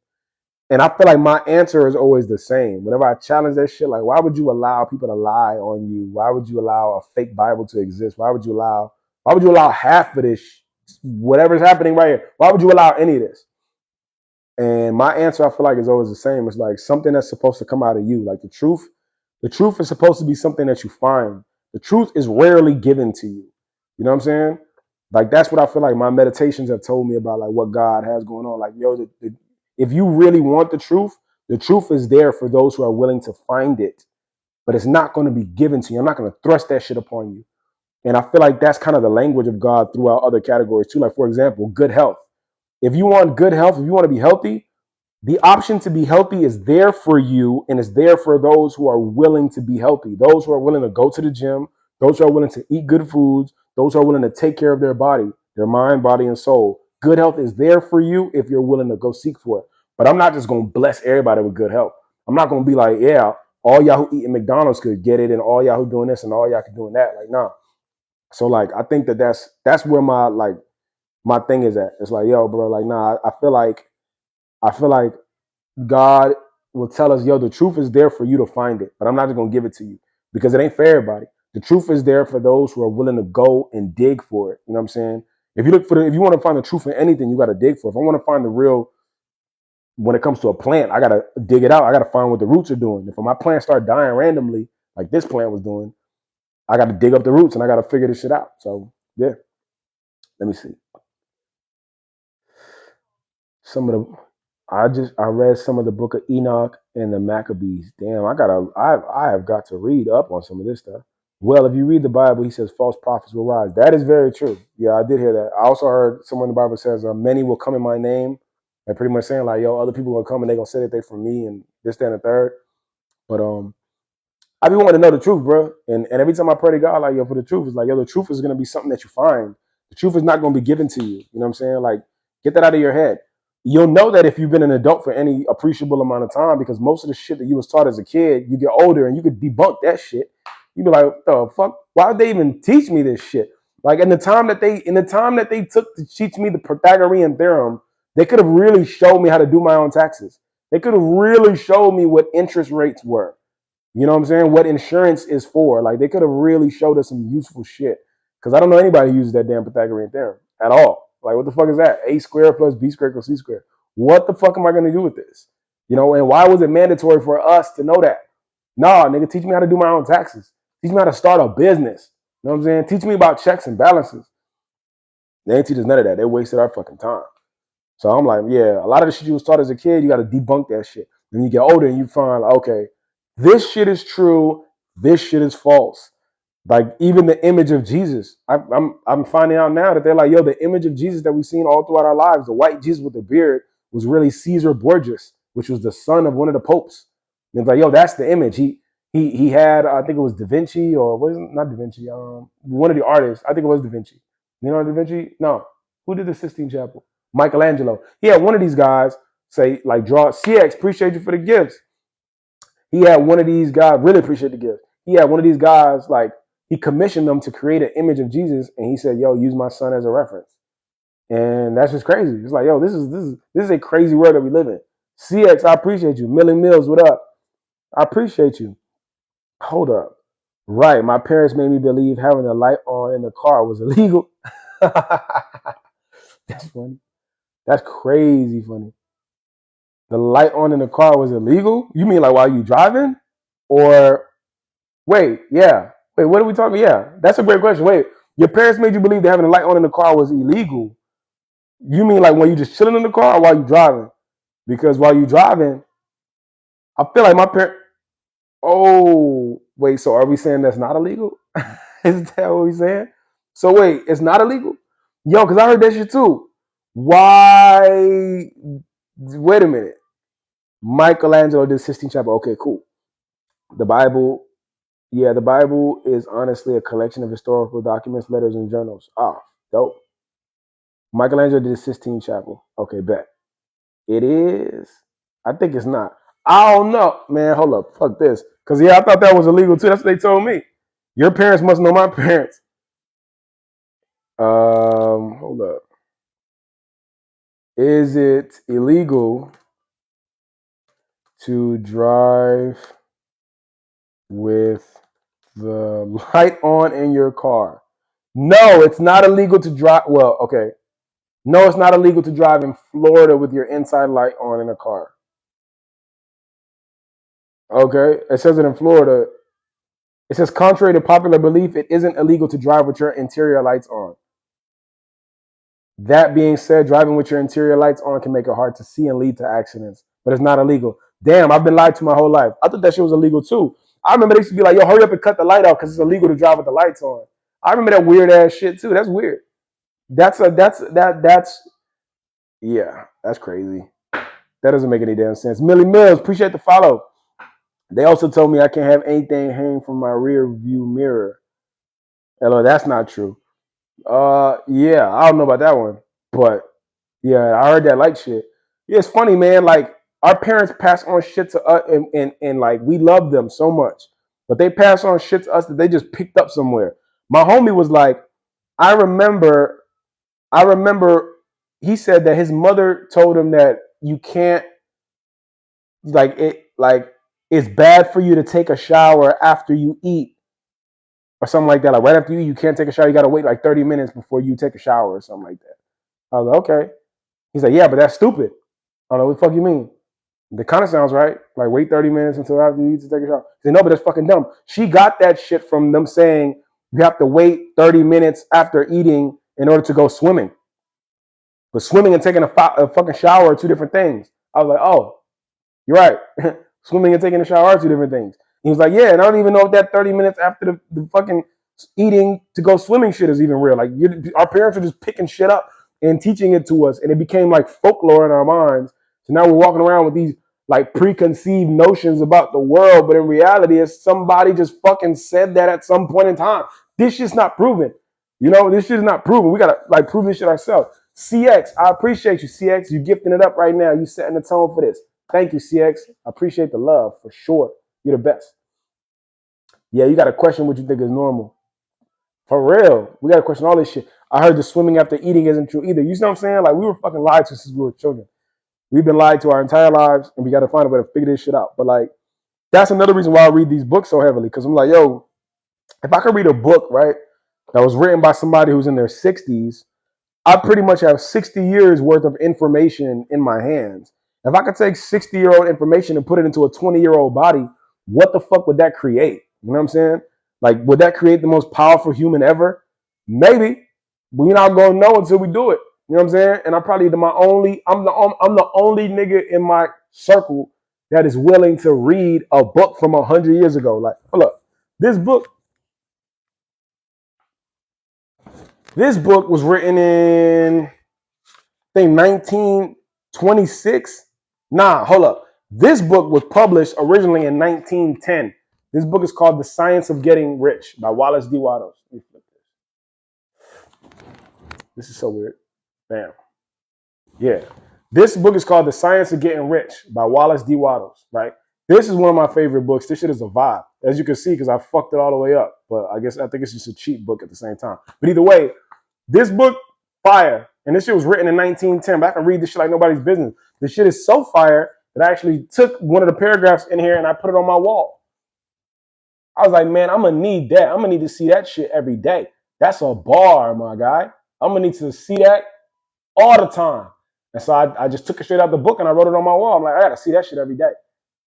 Speaker 1: And I feel like my answer is always the same. Whenever I challenge that shit, like, why would you allow people to lie on you? Why would you allow a fake Bible to exist? Why would you allow half of this, whatever's happening right here? Why would you allow any of this? And my answer, I feel like, is always the same. It's like something that's supposed to come out of you. Like the truth is supposed to be something that you find. The truth is rarely given to you. You know what I'm saying? Like that's what I feel like my meditations have told me about like what God has going on. Like, yo, if you really want the truth is there for those who are willing to find it, but it's not going to be given to you. I'm not going to thrust that shit upon you. And I feel like that's kind of the language of God throughout other categories too. Like, for example, good health. If you want good health, if you want to be healthy, the option to be healthy is there for you and it's there for those who are willing to be healthy, those who are willing to go to the gym, those who are willing to eat good foods, those who are willing to take care of their body, their mind, body, and soul. Good health is there for you if you're willing to go seek for it. But I'm not just going to bless everybody with good health. I'm not going to be like, yeah, all y'all who eating McDonald's could get it and all y'all who doing this and all y'all could doing that. Like, nah. So like, I think that's where my thing is at. It's like, yo, bro, like, nah, I feel like God will tell us, yo, the truth is there for you to find it, but I'm not just gonna give it to you because it ain't for everybody. The truth is there for those who are willing to go and dig for it. You know what I'm saying? If you want to find the truth in anything, you got to dig for it. If I want to find the real, when it comes to a plant, I got to dig it out. I got to find what the roots are doing. If my plant start dying randomly, like this plant was doing, I got to dig up the roots and I got to figure this shit out. So yeah, let me see. Some of the I read some of the Book of Enoch and the Maccabees. Damn, I have got to read up on some of this stuff. Well, if you read the Bible, he says false prophets will rise. That is very true. Yeah, I did hear that. I also heard somewhere in the Bible says many will come in my name. And pretty much saying like, yo, other people will come and they're gonna say that they from me and this, that, and the third. But I be wanting to know the truth, bro. And every time I pray to God, like, yo, for the truth, it's like, yo, the truth is gonna be something that you find. The truth is not gonna be given to you. You know what I'm saying? Like, get that out of your head. You'll know that if you've been an adult for any appreciable amount of time, because most of the shit that you was taught as a kid, you get older and you could debunk that shit. You be like, what the fuck? Why would they even teach me this shit? Like in the time that they took to teach me the Pythagorean theorem, they could have really showed me how to do my own taxes. They could have really showed me what interest rates were. You know what I'm saying? What insurance is for. Like they could have really showed us some useful shit. Because I don't know anybody who uses that damn Pythagorean theorem at all. Like what the fuck is that? A squared plus B squared equals C squared. What the fuck am I going to do with this? You know, and why was it mandatory for us to know that? Nah, nigga, teach me how to do my own taxes. Teach me how to start a business. You know what I'm saying? Teach me about checks and balances. They ain't teach us none of that. They wasted our fucking time. So I'm like, yeah, a lot of the shit you was taught as a kid, you got to debunk that shit. Then you get older and you find, okay, this shit is true, this shit is false. Like even the image of Jesus, I'm finding out now that they're like, yo, the image of Jesus that we've seen all throughout our lives, the white Jesus with the beard, was really Caesar Borgias, which was the son of one of the popes. And it's like, yo, that's the image. He had, I think it was Da Vinci or wasn't not Da Vinci, one of the artists. I think it was Da Vinci. You know Da Vinci? No, who did the Sistine Chapel? Michelangelo. He had one of these guys say, like, draw CX, appreciate you for the gifts. He had one of these guys, really appreciate the gift. He had one of these guys, like, he commissioned them to create an image of Jesus, and he said, yo, use my son as a reference. And that's just crazy. It's like, yo, this is a crazy world that we live in. CX, I appreciate you. Millie Mills, what up? I appreciate you. Hold up. Right. My parents made me believe having a light on in the car was illegal. That's funny. That's crazy funny. The light on in the car was illegal? You mean like while you driving? Or wait, yeah. Wait, what are we talking? Yeah, that's a great question. Wait, your parents made you believe that having a light on in the car was illegal. You mean like when you just chilling in the car or while you driving? Because while you driving, I feel like my parents. Oh, wait. So are we saying that's not illegal? Is that what we saying? So wait, it's not illegal, yo? Because I heard that shit too. Why? Wait a minute. Michelangelo did Sistine Chapel. Okay, cool. The Bible, yeah, the Bible is honestly a collection of historical documents, letters, and journals. Ah, dope. Michelangelo did Sistine Chapel. Okay, bet. It is. I think it's not. I don't know, man. Hold up. Fuck this. Because, yeah, I thought that was illegal too. That's what they told me. Your parents must know my parents. Hold up. Is it illegal to drive with the light on in your car? No, it's not illegal to drive. Well, okay. No, it's not illegal to drive in Florida with your inside light on in a car. Okay. It says it in Florida. It says, contrary to popular belief, it isn't illegal to drive with your interior lights on. That being said, driving with your interior lights on can make it hard to see and lead to accidents, but it's not illegal. Damn, I've been lied to my whole life. I thought that shit was illegal too. I remember they used to be like, yo, hurry up and cut the light out because it's illegal to drive with the lights on. I remember that weird ass shit too. That's weird. That's yeah, that's crazy. That doesn't make any damn sense. Millie Mills, appreciate the follow. They also told me I can't have anything hanging from my rear view mirror. Hello, that's not true. Yeah, I don't know about that one, but yeah, I heard that light shit. Yeah, it's funny, man. Like our parents pass on shit to us, and like we love them so much, but they pass on shit to us that they just picked up somewhere. My homie was like, I remember, I remember. He said that his mother told him that you can't like it's bad for you to take a shower after you eat or something like that. Like right after you can't take a shower. You got to wait like 30 minutes before you take a shower or something like that. I was like, okay. He's like, yeah, but that's stupid. I don't know what the fuck you mean. That kind of sounds right. Like wait 30 minutes until after you eat to take a shower. He said, no, but that's fucking dumb. She got that shit from them saying you have to wait 30 minutes after eating in order to go swimming. But swimming and taking a fucking shower are two different things. I was like, oh, you're right. Swimming and taking a shower are two different things. He was like, yeah, and I don't even know if that 30 minutes after the fucking eating to go swimming shit is even real. Like our parents are just picking shit up and teaching it to us, and it became like folklore in our minds. So now we're walking around with these like preconceived notions about the world, but in reality, it's somebody just fucking said that at some point in time. This shit's not proven. You know, this shit's not proven. We gotta like prove this shit ourselves. CX, I appreciate you, CX. You gifting it up right now. You setting the tone for this. Thank you, CX. I appreciate the love for sure. You're the best. Yeah, you got to question what you think is normal. For real. We got to question all this shit. I heard the swimming after eating isn't true either. You see what I'm saying? Like, we were fucking lied to since we were children. We've been lied to our entire lives, and we got to find a way to figure this shit out. But, like, that's another reason why I read these books so heavily, because I'm like, yo, if I could read a book, right, that was written by somebody who's in their 60s, I pretty much have 60 years worth of information in my hands. If I could take 60-year-old information and put it into a 20-year-old body, what the fuck would that create? You know what I'm saying? Like, would that create the most powerful human ever? Maybe. But we're not gonna know until we do it. You know what I'm saying? And I'm probably I'm the only nigga in my circle that is willing to read a book from 100 years ago. Like, hold up. This book This book was written in, I think, 1926. Nah, hold up. This book was published originally in 1910. This book is called The Science of Getting Rich by Wallace D. Wattles. This is so weird. Damn. Yeah. This book is called The Science of Getting Rich by Wallace D. Wattles, right? This is one of my favorite books. This shit is a vibe, as you can see, because I fucked it all the way up. But I think it's just a cheap book at the same time. But either way, this book, fire. And this shit was written in 1910. But I can read this shit like nobody's business. This shit is so fire that I actually took one of the paragraphs in here and I put it on my wall. I was like, man, I'm going to need that. I'm going to need to see that shit every day. That's a bar, my guy. I'm going to need to see that all the time. And so I just took it straight out the book and I wrote it on my wall. I'm like, I got to see that shit every day.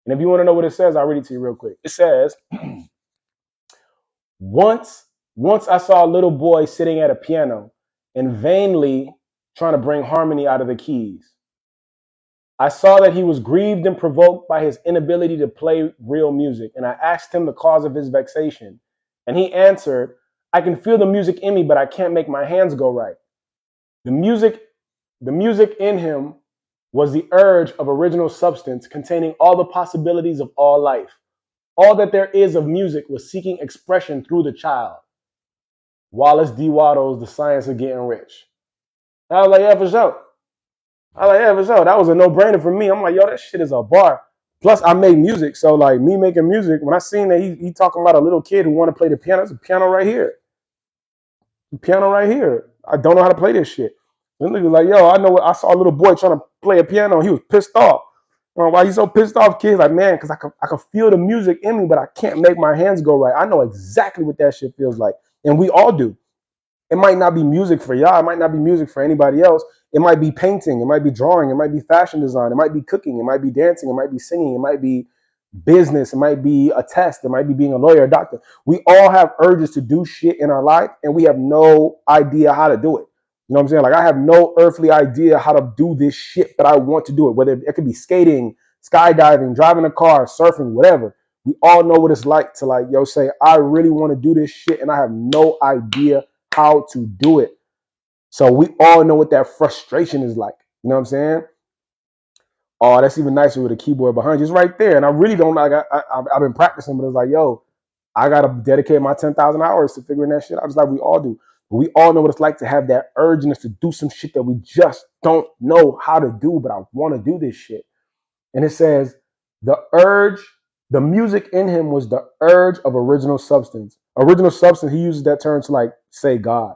Speaker 1: And if you want to know what it says, I'll read it to you real quick. It says, once I saw a little boy sitting at a piano and vainly trying to bring harmony out of the keys. I saw that he was grieved and provoked by his inability to play real music, and I asked him the cause of his vexation. And he answered, I can feel the music in me, but I can't make my hands go right. The music in him was the urge of original substance containing all the possibilities of all life. All that there is of music was seeking expression through the child. Wallace D. Wattles, The Science of Getting Rich. And I was like, yeah, for sure. That was a no-brainer for me. I'm like, yo, that shit is a bar. Plus, I make music. So, like, me making music, when I seen that he talking about a little kid who want to play the piano, there's a piano right here. The piano right here. I don't know how to play this shit. And nigga like, yo, I saw a little boy trying to play a piano. He was pissed off. Why he's so pissed off, kids? Like, man, because I can feel the music in me, but I can't make my hands go right. I know exactly what that shit feels like. And we all do. It might not be music for y'all. It might not be music for anybody else. It might be painting. It might be drawing. It might be fashion design. It might be cooking. It might be dancing. It might be singing. It might be business. It might be a test. It might be being a lawyer, a doctor. We all have urges to do shit in our life, and we have no idea how to do it. You know what I'm saying? Like, I have no earthly idea how to do this shit, but I want to do it. Whether it could be skating, skydiving, driving a car, surfing, whatever. We all know what it's like to, like, yo, say, I really want to do this shit, and I have no idea how to do it. So we all know what that frustration is like. You know what I'm saying? Oh, that's even nicer with a keyboard behind you. It's right there. And I really don't like, I've been practicing, but it's like, yo, I got to dedicate my 10,000 hours to figuring that shit out, just like we all do. But we all know what it's like to have that urgency to do some shit that we just don't know how to do, but I want to do this shit. And it says, the music in him was the urge of original substance. Original substance, he uses that term to, like, say God.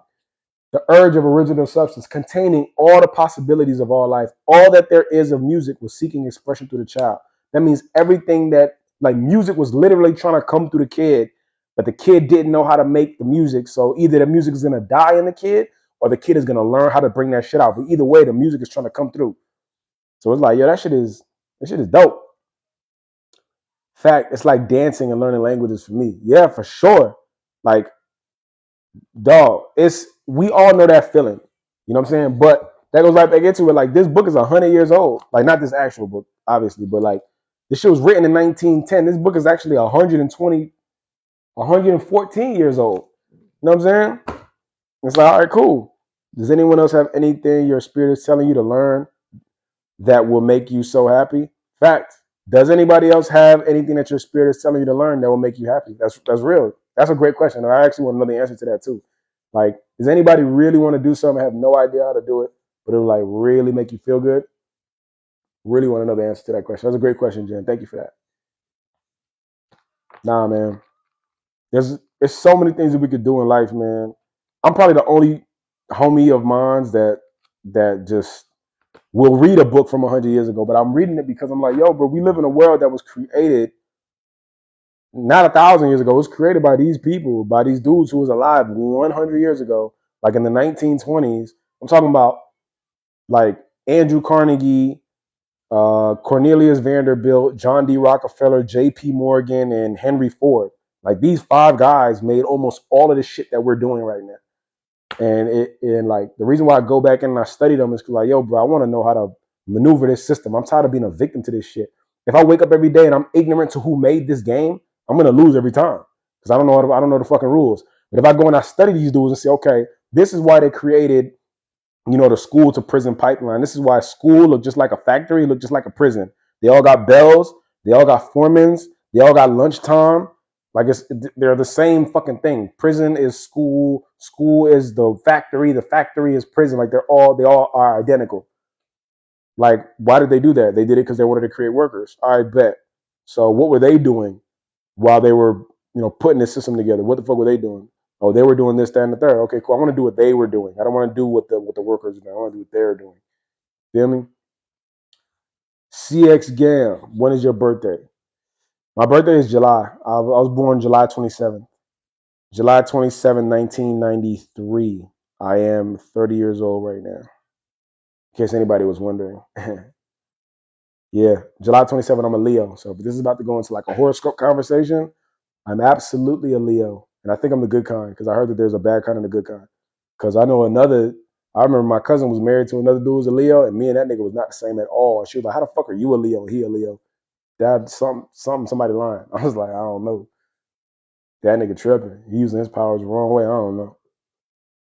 Speaker 1: The urge of original substance containing all the possibilities of all life. All that there is of music was seeking expression through the child. That means everything that, like, music was literally trying to come through the kid, but the kid didn't know how to make the music. So either the music is going to die in the kid or the kid is going to learn how to bring that shit out. But either way, the music is trying to come through. So it's like, yo, that shit is dope. Fact, it's like dancing and learning languages for me. Yeah, for sure. Like, dog, we all know that feeling. You know what I'm saying? But that goes right back into it. Like, this book is 100 years old. Like, not this actual book, obviously, but like, this shit was written in 1910. This book is actually 114 years old. You know what I'm saying? It's like, all right, cool. Does anyone else have anything your spirit is telling you to learn that will make you so happy? Fact. Does anybody else have anything that your spirit is telling you to learn that will make you happy? That's real. That's a great question. And I actually want to know the answer to that too. Like, does anybody really want to do something, have no idea how to do it, but it'll, like, really make you feel good? Really want to know the answer to that question. That's a great question, Jen. Thank you for that. Nah, man. There's so many things that we could do in life, man. I'm probably the only homie of mine that just will read a book from 100 years ago, but I'm reading it because I'm like, yo, bro, we live in a world that was created not 1,000 years ago. It was created by these people, by these dudes who was alive 100 years ago, like in the 1920s. I'm talking about, like, Andrew Carnegie, Cornelius Vanderbilt, John D. Rockefeller, J.P. Morgan, and Henry Ford. Like, these 5 guys made almost all of the shit that we're doing right now. And like, the reason why I go back in and I study them is because, like, yo, bro, I want to know how to maneuver this system. I'm tired of being a victim to this shit. If I wake up every day and I'm ignorant to who made this game, I'm gonna lose every time because I don't know the fucking rules. But if I go and I study these dudes and say, okay, this is why they created, you know, the school to prison pipeline. This is why school looked just like a factory, looked just like a prison. They all got bells. They all got foremans. They all got lunchtime. Like, they're the same fucking thing. Prison is school. School is the factory. The factory is prison. Like, they all are identical. Like, why did they do that? They did it because they wanted to create workers. I bet. So what were they doing while they were, putting this system together? What the fuck were they doing? Oh, they were doing this, that, and the third. Okay, cool. I want to do what they were doing. I don't want to do what the workers are doing. I want to do what they're doing. Feel me? CX Gam, when is your birthday? My birthday is July. I was born July 27th. July 27, 1993. I am 30 years old right now. In case anybody was wondering. Yeah, July 27th, I'm a Leo. So if this is about to go into like a horoscope conversation, I'm absolutely a Leo. And I think I'm the good kind because I heard that there's a bad kind and a good kind. Because I remember my cousin was married to another dude who was a Leo, and me and that nigga was not the same at all. And she was like, how the fuck are you a Leo and he a Leo? Dad, somebody lying. I was like, I don't know. That nigga tripping. He using his powers the wrong way. I don't know.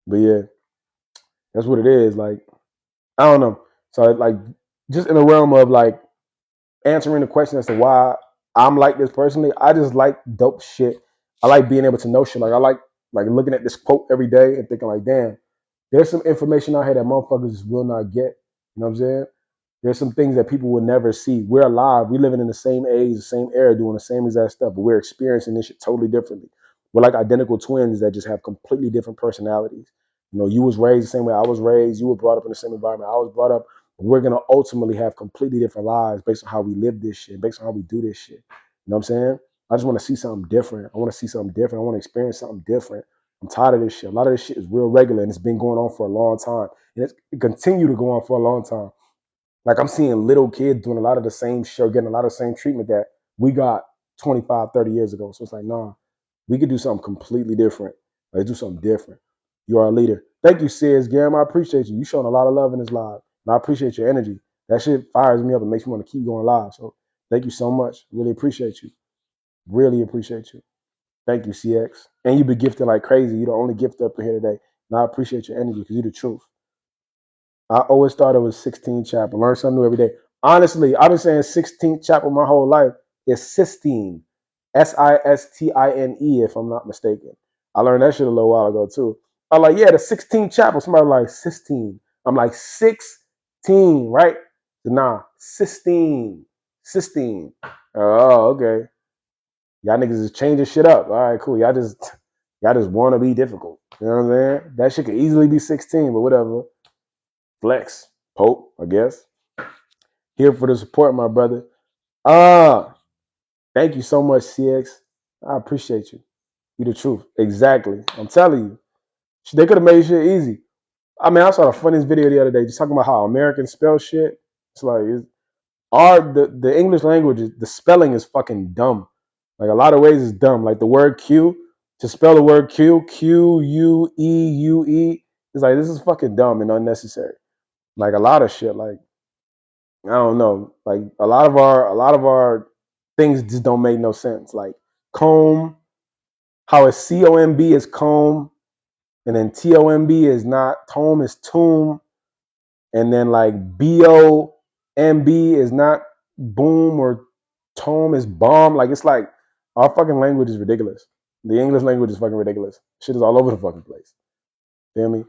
Speaker 1: But yeah, that's what it is. Like, I don't know. So like just in the realm of like answering the question as to why I'm like this personally, I just like dope shit. I like being able to know shit. Like I like looking at this quote every day and thinking like, damn, there's some information out here that motherfuckers will not get. You know what I'm saying? There's some things that people will never see. We're alive. We're living in the same age, the same era, doing the same exact stuff, but we're experiencing this shit totally differently. We're like identical twins that just have completely different personalities. You was raised the same way I was raised. You were brought up in the same environment I was brought up. We're going to ultimately have completely different lives based on how we live this shit, based on how we do this shit. You know what I'm saying? I just want to see something different. I want to see something different. I want to experience something different. I'm tired of this shit. A lot of this shit is real regular and it's been going on for a long time. And it continue to go on for a long time. Like I'm seeing little kids doing a lot of the same shit, getting a lot of the same treatment that we got 25, 30 years ago. So it's like, nah, we could do something completely different. Let's do something different. You are a leader. Thank you, Sis Gam. I appreciate you. You showing a lot of love in this live. And I appreciate your energy. That shit fires me up and makes me want to keep going live. So thank you so much. Really appreciate you. Really appreciate you. Thank you, CX. And you be gifted like crazy. You're the only gift up in here today. And I appreciate your energy because you're the truth. I always thought it was 16th chapel. Learn something new every day. Honestly, I've been saying 16th chapel my whole life. It's Sistine. Sistine, if I'm not mistaken. I learned that shit a little while ago too. I'm like, yeah, the 16th chapel. Somebody like Sistine. I'm like 16, right? Nah, Sistine. Sistine. Oh, okay. Y'all niggas is changing shit up. All right, cool. Y'all just want to be difficult. You know what I'm saying? That shit could easily be 16, but whatever. Flex. Pope, I guess. Here for the support, my brother. Thank you so much, CX. I appreciate you. You the truth. Exactly. I'm telling you. They could have made shit easy. I mean, I saw the funniest video the other day just talking about how Americans spell shit. It's like the English language, the spelling is fucking dumb. Like a lot of ways it's dumb. Like the word Q, to spell the word Q, Queue. It's like this is fucking dumb and unnecessary. Like a lot of shit. Like I don't know. Like a lot of our things just don't make no sense. Like comb, how it's COMB is comb, and then TOMB is not tome is tomb, and then like BOMB is not boom or tome is bomb. Like it's like our fucking language is ridiculous. The English language is fucking ridiculous. Shit is all over the fucking place. Feel me?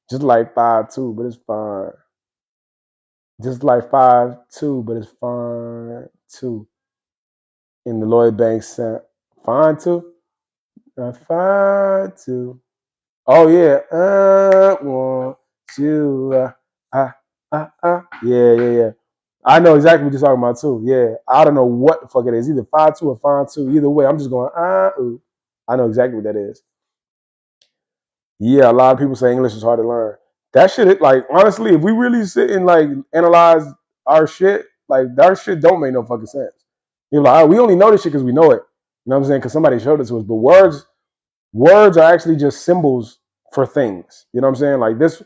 Speaker 1: Just like 5'2", but it's fine. Just like 5'2", but it's fine too. In the Lloyd Banks cent. Fine too? Fine too. Oh yeah. Want you. Yeah. I know exactly what you're talking about too. Yeah. I don't know what the fuck it is. Either 5'2" or fine too. Either way, I'm just going, ooh. I know exactly what that is. Yeah, a lot of people say English is hard to learn. That shit, like, honestly, if we really sit and like analyze our shit, like that shit don't make no fucking sense. You're like, we only know this shit because we know it. You know what I'm saying? Because somebody showed it to us. But words are actually just symbols for things. You know what I'm saying? Like this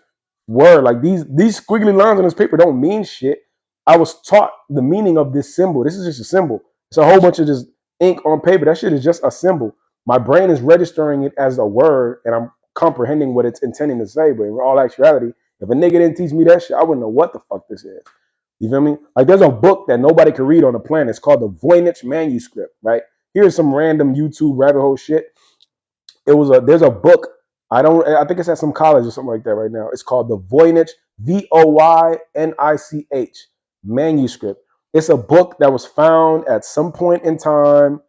Speaker 1: word, like these squiggly lines on this paper don't mean shit. I was taught the meaning of this symbol. This is just a symbol. It's a whole bunch of just ink on paper. That shit is just a symbol. My brain is registering it as a word, and I'm comprehending what it's intending to say. But in all actuality, if a nigga didn't teach me that shit, I wouldn't know what the fuck this is. You feel me? Like there's a book that nobody can read on the planet. It's called the Voynich Manuscript, right? Here's some random YouTube rabbit hole shit. There's a book. I think it's at some college or something like that right now. It's called the Voynich, Voynich manuscript. It's a book that was found at some point in time,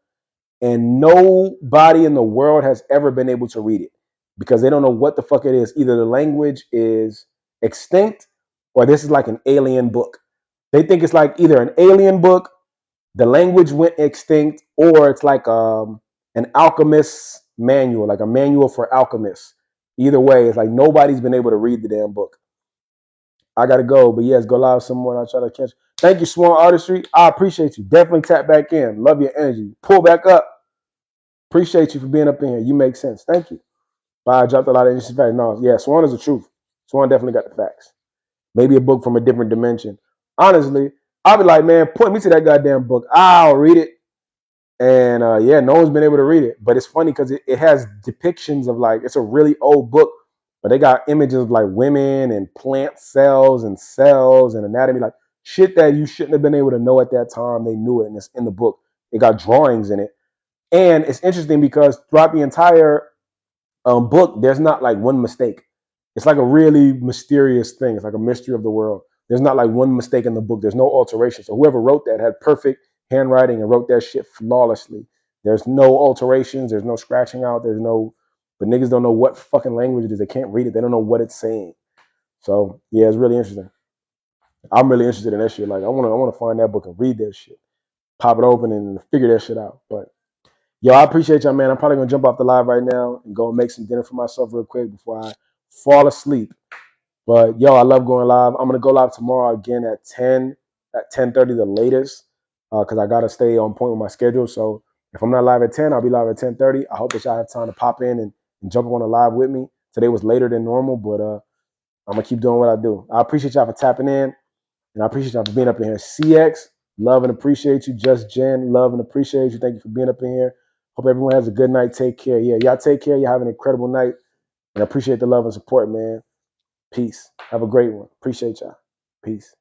Speaker 1: and nobody in the world has ever been able to read it because they don't know what the fuck it is. Either the language is extinct or this is like an alien book. They think it's like either an alien book, the language went extinct, or it's like an alchemist's manual, like a manual for alchemists. Either way, it's like nobody's been able to read the damn book. I gotta go, but yes, go live some more and I'll try to catch. Thank you, Swan Artistry. I appreciate you. Definitely tap back in. Love your energy. Pull back up. Appreciate you for being up in here. You make sense. Thank you. Bye. I dropped a lot of interesting facts. No, yeah, Swan is the truth. Swan definitely got the facts. Maybe a book from a different dimension. Honestly, I'll be like, man, point me to that goddamn book. I'll read it. And yeah, no one's been able to read it. But it's funny because it has depictions of like, it's a really old book, but they got images of like women and plant cells and anatomy, like shit that you shouldn't have been able to know at that time. They knew it, and it's in the book. It got drawings in it. And it's interesting because throughout the entire book, there's not like one mistake. It's like a really mysterious thing. It's like a mystery of the world. There's not like one mistake in the book. There's no alteration. So whoever wrote that had perfect handwriting and wrote that shit flawlessly. There's no alterations. There's no scratching out. But niggas don't know what fucking language it is. They can't read it. They don't know what it's saying. So yeah, it's really interesting. I'm really interested in that shit. Like I want to find that book and read that shit, pop it open and figure that shit out. But yo, I appreciate y'all, man. I'm probably gonna jump off the live right now and go make some dinner for myself real quick before I fall asleep. But yo, I love going live. I'm gonna go live tomorrow again at 10:30 the latest, because I gotta stay on point with my schedule. So if I'm not live at 10, I'll be live at 10:30. I hope that y'all have time to pop in and jump on a live with me. Today was later than normal, but I'm gonna keep doing what I do. I appreciate y'all for tapping in, and I appreciate y'all for being up in here. CX, love and appreciate you. Just Jen, love and appreciate you. Thank you for being up in here. Hope everyone has a good night. Take care. Yeah, y'all take care. Y'all have an incredible night, and I appreciate the love and support, man. Peace. Have a great one. Appreciate y'all. Peace.